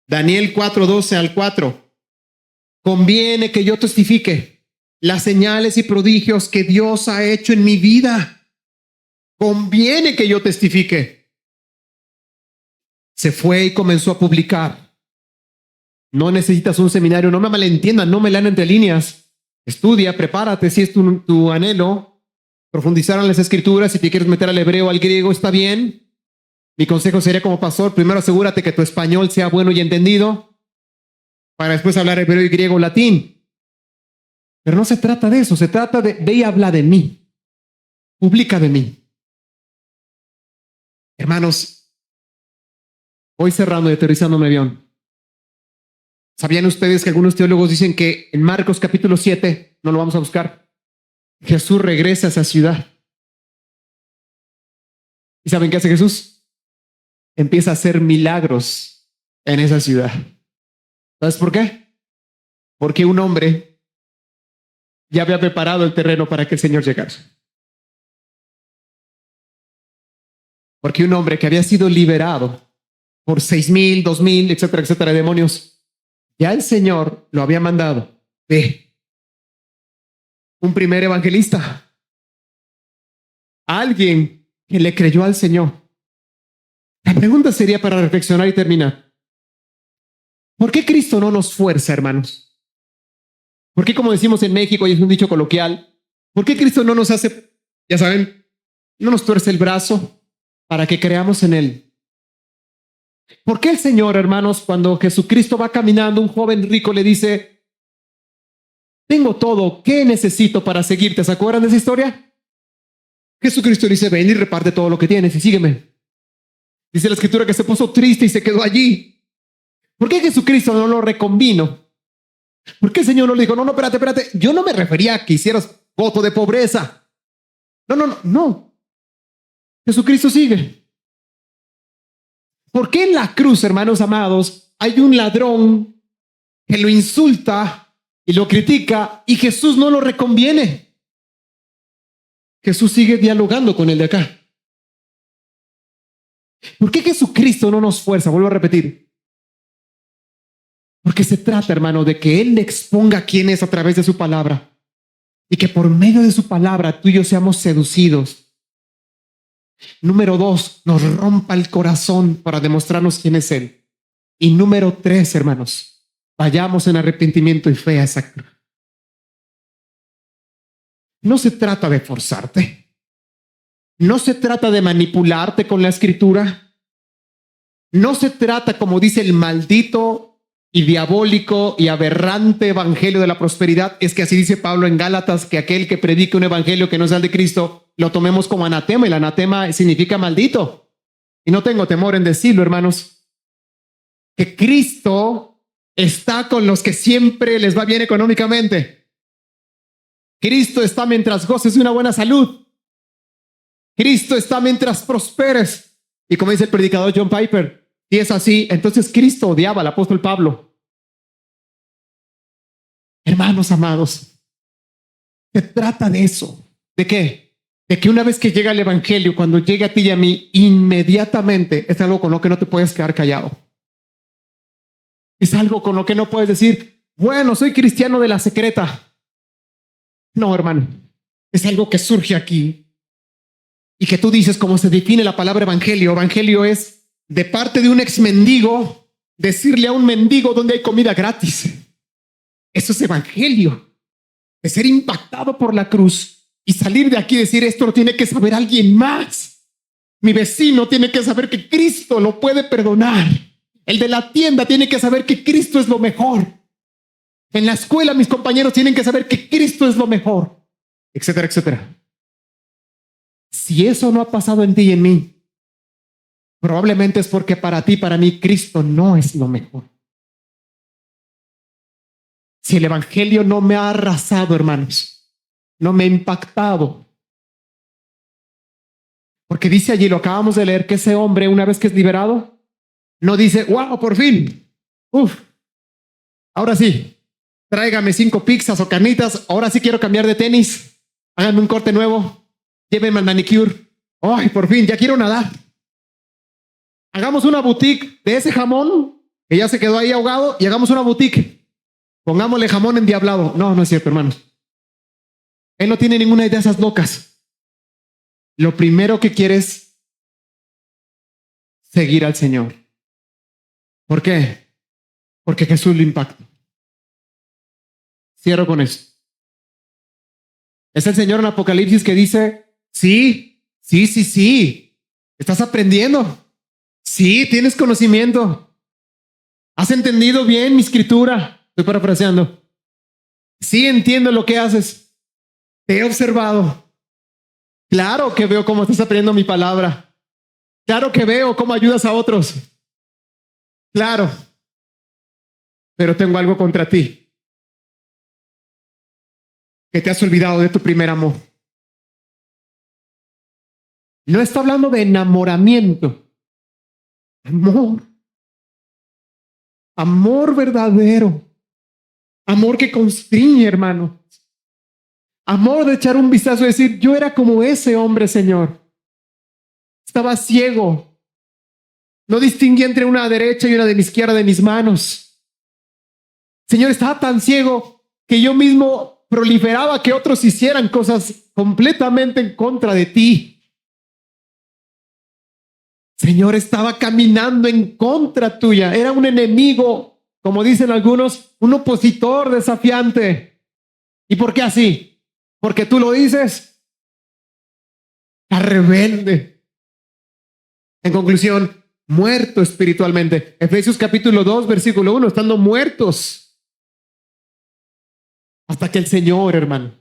Daniel 4, 12 al 4. Conviene que yo testifique las señales y prodigios que Dios ha hecho en mi vida. Conviene que yo testifique. Se fue y comenzó a publicar. No necesitas un seminario, no me malentiendan, no me lean entre líneas. Estudia, prepárate si es tu anhelo. Profundizar en las escrituras, si te quieres meter al hebreo, al griego, está bien. Mi consejo sería como pastor, primero asegúrate que tu español sea bueno y entendido, para después hablar hebreo y griego, latín. Pero no se trata de eso, se trata de ve y habla de mí. Publica de mí. Hermanos, hoy cerrando y aterrizando mi avión. ¿Sabían ustedes que algunos teólogos dicen que en Marcos capítulo 7, no lo vamos a buscar, Jesús regresa a esa ciudad? ¿Y saben qué hace Jesús? Empieza a hacer milagros en esa ciudad. ¿Sabes por qué? Porque un hombre ya había preparado el terreno para que el Señor llegara. Porque un hombre que había sido liberado por 6,000, 2,000, etcétera, de demonios, ya el Señor lo había mandado. Ve. Un primer evangelista. Alguien que le creyó al Señor. La pregunta sería para reflexionar y terminar. ¿Por qué Cristo no nos fuerza, hermanos? ¿Por qué, como decimos en México, y es un dicho coloquial, por qué Cristo no nos hace, ya saben, no nos tuerce el brazo para que creamos en Él? ¿Por qué el Señor, hermanos, cuando Jesucristo va caminando, un joven rico le dice, tengo todo, ¿qué necesito para seguirte? ¿Se acuerdan de esa historia? Jesucristo dice, ven y reparte todo lo que tienes y sígueme. Dice la escritura que se puso triste y se quedó allí. ¿Por qué Jesucristo no lo reconvino? ¿Por qué el Señor no le dijo, no, espérate, yo no me refería a que hicieras voto de pobreza? No. Jesucristo sigue. ¿Por qué en la cruz, hermanos amados, hay un ladrón que lo insulta y lo critica y Jesús no lo reconviene? Jesús sigue dialogando con el de acá. ¿Por qué Jesucristo no nos fuerza? Vuelvo a repetir. Porque se trata, hermano, de que Él le exponga quién es a través de su palabra y que por medio de su palabra tú y yo seamos seducidos. Número 2, nos rompa el corazón para demostrarnos quién es Él. Y número 3, hermanos, vayamos en arrepentimiento y fe a esa cruz. No se trata de forzarte. No se trata de manipularte con la escritura. No se trata, como dice el maldito y diabólico y aberrante evangelio de la prosperidad. Es que así dice Pablo en Gálatas, que aquel que predique un evangelio que no sea el de Cristo, lo tomemos como anatema. Y el anatema significa maldito. Y no tengo temor en decirlo, hermanos, que Cristo está con los que siempre les va bien económicamente. Cristo está mientras goces de una buena salud. Cristo está mientras prosperes. Y como dice el predicador John Piper, si es así, entonces Cristo odiaba al apóstol Pablo. Hermanos amados, se trata de eso. ¿De qué? De que una vez que llega el evangelio, cuando llega a ti y a mí, inmediatamente es algo con lo que no te puedes quedar callado. Es algo con lo que no puedes decir, bueno, soy cristiano de la secreta. No, hermano, es algo que surge aquí. Y que tú dices, como se define la palabra evangelio. Evangelio es de parte de un ex mendigo, decirle a un mendigo donde hay comida gratis. Eso es evangelio. De ser impactado por la cruz y salir de aquí y decir, esto lo tiene que saber alguien más. Mi vecino tiene que saber que Cristo lo puede perdonar. El de la tienda tiene que saber que Cristo es lo mejor. En la escuela mis compañeros tienen que saber que Cristo es lo mejor, etcétera, etcétera. Si eso no ha pasado en ti y en mí, probablemente es porque para ti, para mí, Cristo no es lo mejor. Si el evangelio no me ha arrasado, hermanos, no me ha impactado. Porque dice allí, lo acabamos de leer, que ese hombre, una vez que es liberado, no dice, wow, por fin, ahora sí, tráigame 5 pizzas o carnitas, ahora sí quiero cambiar de tenis, háganme un corte nuevo. Llévenme al manicure. ¡Ay, por fin! Ya quiero nadar. Hagamos una boutique de ese jamón que ya se quedó ahí ahogado y hagamos una boutique. Pongámosle jamón endiablado. No, no es cierto, hermanos. Él no tiene ninguna de esas locas. Lo primero que quiere es seguir al Señor. ¿Por qué? Porque Jesús lo impacta. Cierro con esto. Es el Señor en Apocalipsis que dice, sí. Estás aprendiendo. Sí, tienes conocimiento. ¿Has entendido bien mi escritura? Estoy parafraseando. Sí, entiendo lo que haces. Te he observado. Claro que veo cómo estás aprendiendo mi palabra. Claro que veo cómo ayudas a otros. Claro. Pero tengo algo contra ti. Que te has olvidado de tu primer amor. No está hablando de enamoramiento. Amor. Amor verdadero. Amor que constriñe, hermano. Amor de echar un vistazo y decir, yo era como ese hombre, Señor. Estaba ciego. No distinguía entre una derecha y una de la izquierda de mis manos. Señor, estaba tan ciego que yo mismo proliferaba que otros hicieran cosas completamente en contra de ti. Señor, estaba caminando en contra tuya. Era un enemigo, como dicen algunos, un opositor desafiante. ¿Y por qué así? Porque tú lo dices. Está rebelde. En conclusión, muerto espiritualmente. Efesios capítulo 2, versículo 1, estando muertos. Hasta que el Señor, hermano,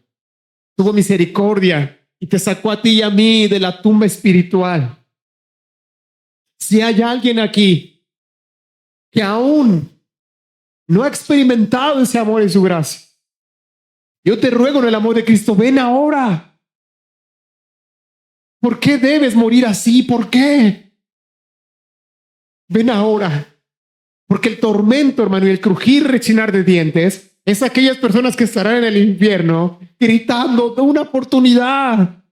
tuvo misericordia y te sacó a ti y a mí de la tumba espiritual. Si hay alguien aquí que aún no ha experimentado ese amor y su gracia, yo te ruego en el amor de Cristo, ven ahora. ¿Por qué debes morir así? ¿Por qué? ven ahora. Porque el tormento, hermano, y el crujir, rechinar de dientes es aquellas personas que estarán en el infierno gritando de una oportunidad.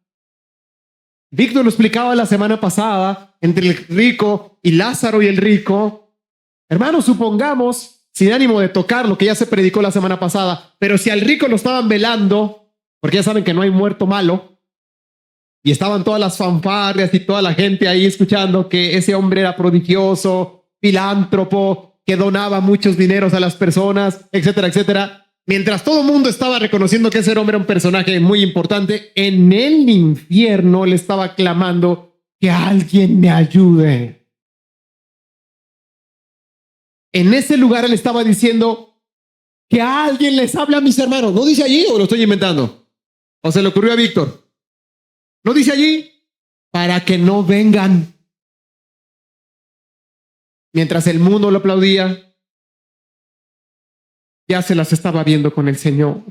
Víctor lo explicaba la semana pasada entre el rico y Lázaro y el rico. Hermanos, supongamos, sin ánimo de tocar lo que ya se predicó la semana pasada, pero si al rico lo estaban velando, porque ya saben que no hay muerto malo, y estaban todas las fanfarrias y toda la gente ahí escuchando que ese hombre era prodigioso, filántropo, que donaba muchos dineros a las personas, etcétera, etcétera. Mientras todo el mundo estaba reconociendo que ese hombre era un personaje muy importante, en el infierno le estaba clamando que alguien me ayude. En ese lugar él estaba diciendo que alguien les hable a mis hermanos. ¿No dice allí o lo estoy inventando? ¿O se le ocurrió a Víctor? ¿No dice allí? Para que no vengan. Mientras el mundo lo aplaudía, ya se las estaba viendo con el Señor.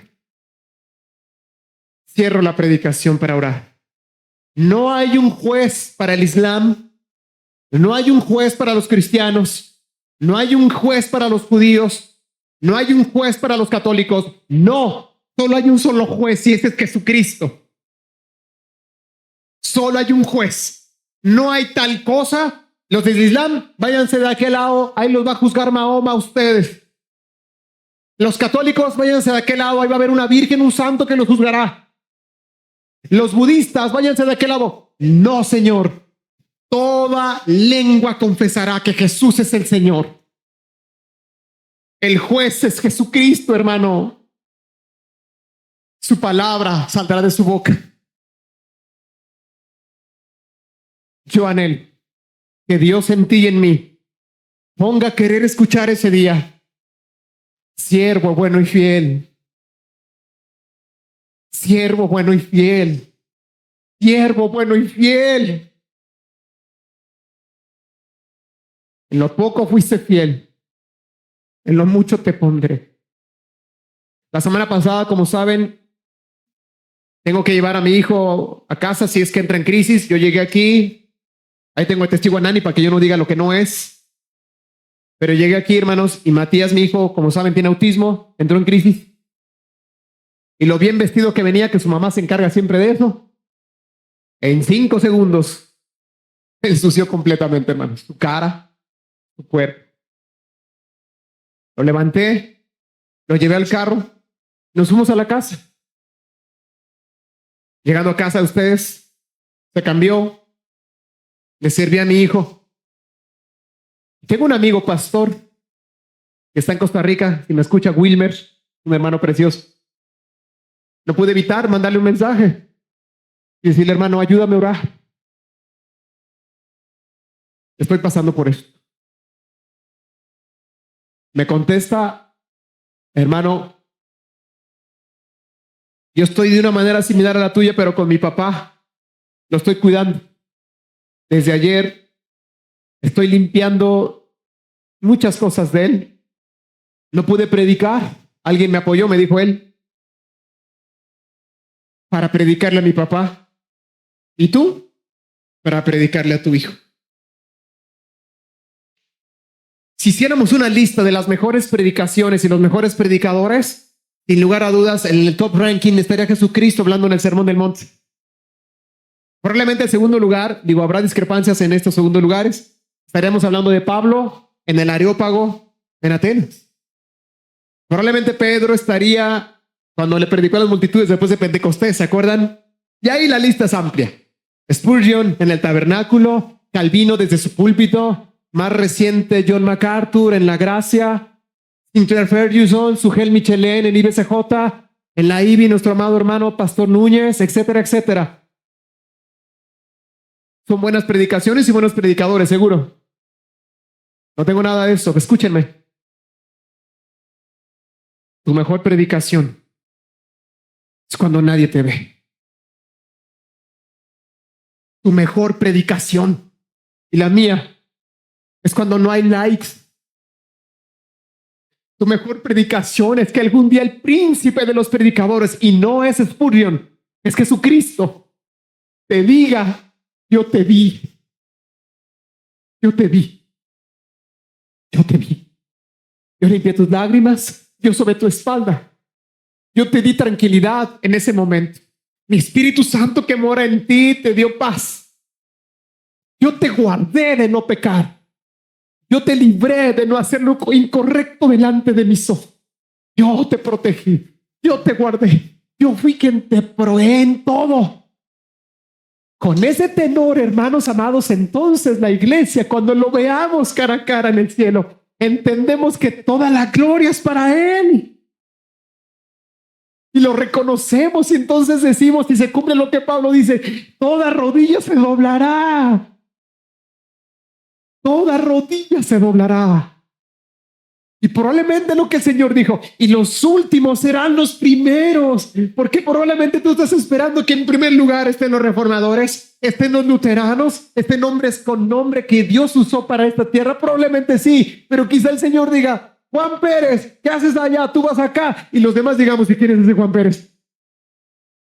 Cierro la predicación para orar. No hay un juez para el Islam, no hay un juez para los cristianos, no hay un juez para los judíos, no hay un juez para los católicos. No, solo hay un solo juez y ese es Jesucristo. Solo hay un juez. No hay tal cosa. Los del Islam, váyanse de aquel lado, ahí los va a juzgar Mahoma a ustedes. Los católicos, váyanse de aquel lado, ahí va a haber una virgen, un santo que los juzgará. Los budistas, váyanse de aquel lado. No, Señor. Toda lengua confesará que Jesús es el Señor. El juez es Jesucristo, hermano. Su palabra saldrá de su boca. Yo anhelo que Dios en ti y en mí ponga a querer escuchar ese día. Siervo bueno y fiel. Siervo bueno y fiel. Siervo bueno y fiel. En lo poco fuiste fiel. En lo mucho te pondré. La semana pasada, como saben, tengo que llevar a mi hijo a casa si es que entra en crisis. Yo llegué aquí. Ahí tengo el testigo a Nani para que yo no diga lo que no es. Pero llegué aquí, hermanos, y Matías, mi hijo, como saben, tiene autismo, entró en crisis. Y lo bien vestido que venía, que su mamá se encarga siempre de eso, en 5 segundos ensució completamente, hermanos, su cara, su cuerpo. Lo levanté, lo llevé al carro, nos fuimos a la casa. Llegando a casa de ustedes, se cambió, le serví a mi hijo. Tengo un amigo pastor que está en Costa Rica, si me escucha, Wilmer, un hermano precioso. No pude evitar mandarle un mensaje y decirle, hermano, ayúdame a orar. Estoy pasando por esto. Me contesta, hermano, yo estoy de una manera similar a la tuya, pero con mi papá lo estoy cuidando. Desde ayer estoy limpiando muchas cosas de él. No pude predicar. Alguien me apoyó, me dijo él, para predicarle a mi papá. ¿Y tú? Para predicarle a tu hijo. Si hiciéramos una lista de las mejores predicaciones y los mejores predicadores, sin lugar a dudas, en el top ranking estaría Jesucristo hablando en el Sermón del Monte. Probablemente en segundo lugar, habrá discrepancias en estos segundos lugares. Estaríamos hablando de Pablo en el Areópago en Atenas. Probablemente Pedro estaría cuando le predicó a las multitudes después de Pentecostés, ¿se acuerdan? Y ahí la lista es amplia. Spurgeon en el tabernáculo, Calvino desde su púlpito, más reciente John MacArthur en La Gracia, Sinclair Ferguson, Sugel Michelén en IBCJ, en la IBI nuestro amado hermano Pastor Núñez, etcétera, etcétera. Son buenas predicaciones y buenos predicadores, seguro. No tengo nada de eso. Escúchenme. Tu mejor predicación es cuando nadie te ve. Tu mejor predicación y la mía es cuando no hay likes. Tu mejor predicación es que algún día el príncipe de los predicadores, y no es Spurgeon, es Jesucristo, te diga, yo te vi. Yo te vi. Yo te vi. Yo limpié tus lágrimas. Yo sobre tu espalda. Yo te di tranquilidad en ese momento. Mi Espíritu Santo que mora en ti te dio paz. Yo te guardé de no pecar. Yo te libré de no hacer lo incorrecto delante de mis ojos. Yo te protegí. Yo te guardé. Yo fui quien te proveé en todo. Con ese tenor, hermanos amados, entonces la iglesia, cuando lo veamos cara a cara en el cielo, entendemos que toda la gloria es para Él. Y lo reconocemos y entonces decimos, y se cumple lo que Pablo dice, toda rodilla se doblará. Toda rodilla se doblará. Y probablemente lo que el Señor dijo, y los últimos serán los primeros, porque probablemente tú estás esperando que en primer lugar estén los reformadores, estén los luteranos, estén hombres con nombre que Dios usó para esta tierra. Probablemente sí, pero quizá el Señor diga, Juan Pérez, ¿qué haces allá? Tú vas acá. Y los demás digamos, ¿y quién es ese Juan Pérez?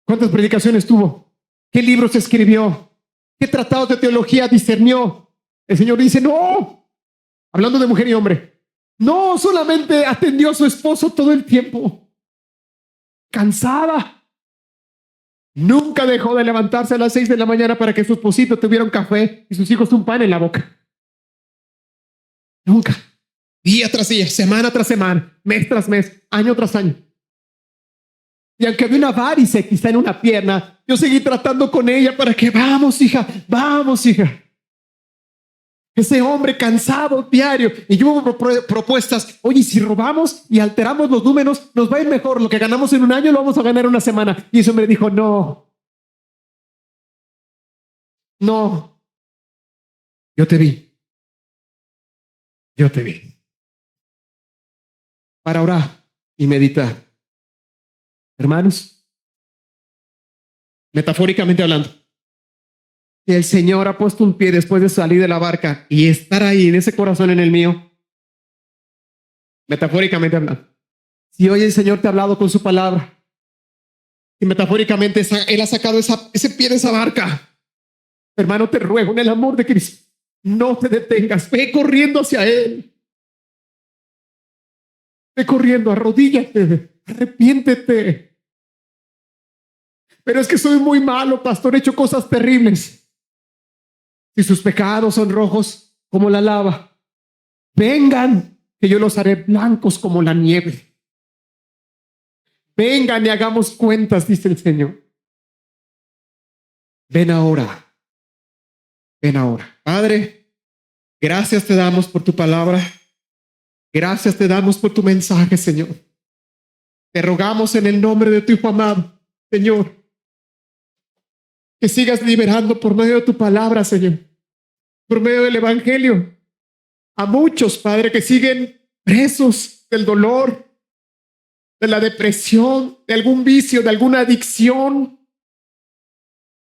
¿Cuántas predicaciones tuvo? ¿Qué libros escribió? ¿Qué tratados de teología discernió? El Señor dice, no, hablando de mujer y hombre, no solamente atendió a su esposo todo el tiempo, cansada. Nunca dejó de levantarse a las 6 de la mañana para que su esposito tuviera un café y sus hijos un pan en la boca. Nunca. Día tras día, semana tras semana, mes tras mes, año tras año. Y aunque había una varice quizá en una pierna, yo seguí tratando con ella para que vamos, hija, vamos, hija. Ese hombre cansado diario. Y yo hubo propuestas. Oye, si robamos y alteramos los números, nos va a ir mejor. Lo que ganamos en un año lo vamos a ganar en una semana. Y ese hombre dijo, no. No. Yo te vi. Yo te vi. Para orar y meditar. Hermanos, metafóricamente hablando, si el Señor ha puesto un pie después de salir de la barca y estar ahí en ese corazón en el mío, metafóricamente hablando, si hoy el Señor te ha hablado con su palabra y metafóricamente Él ha sacado ese pie de esa barca, hermano, te ruego en el amor de Cristo, no te detengas, ve corriendo hacia Él. Ve corriendo, arrodíllate, arrepiéntete. Pero es que soy muy malo, pastor, he hecho cosas terribles. Si sus pecados son rojos como la lava, vengan, que yo los haré blancos como la nieve. Vengan y hagamos cuentas, dice el Señor. Ven ahora. Ven ahora. Padre, gracias te damos por tu palabra. Gracias te damos por tu mensaje, Señor. Te rogamos en el nombre de tu Hijo amado, Señor, que sigas liberando por medio de tu palabra, Señor, por medio del Evangelio, a muchos, Padre, que siguen presos del dolor, de la depresión, de algún vicio, de alguna adicción,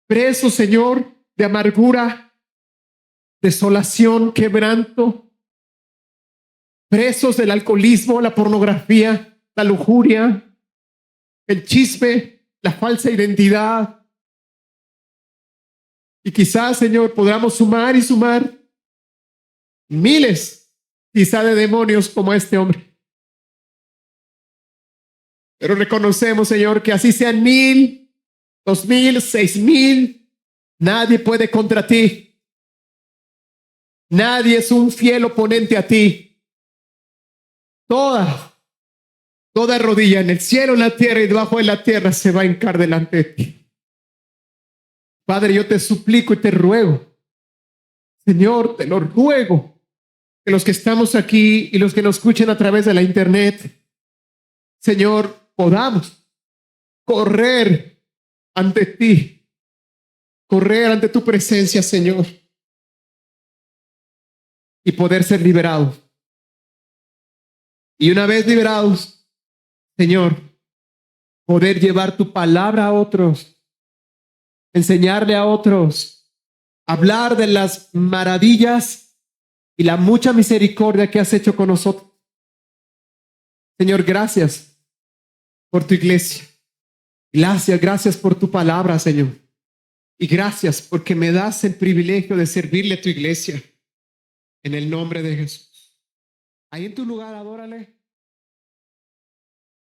presos, Señor, de amargura, desolación, quebranto, presos del alcoholismo, la pornografía, la lujuria, el chisme, la falsa identidad. Y quizás, Señor, podamos sumar y sumar miles, quizá de demonios como este hombre. Pero reconocemos, Señor, que así sean 1,000, 2,000, 6,000, nadie puede contra ti. Nadie es un fiel oponente a ti. Toda rodilla en el cielo, en la tierra y debajo de la tierra se va a hincar delante de ti. Padre, yo te suplico y te ruego, Señor, te lo ruego, que los que estamos aquí y los que nos escuchen a través de la internet, Señor, podamos correr ante ti, correr ante tu presencia, Señor, y poder ser liberados. Y una vez liberados, Señor, poder llevar tu palabra a otros, enseñarle a otros, hablar de las maravillas y la mucha misericordia que has hecho con nosotros. Señor, gracias por tu iglesia. Gracias por tu palabra, Señor. Y gracias porque me das el privilegio de servirle a tu iglesia. En el nombre de Jesús. Ahí en tu lugar, adórale.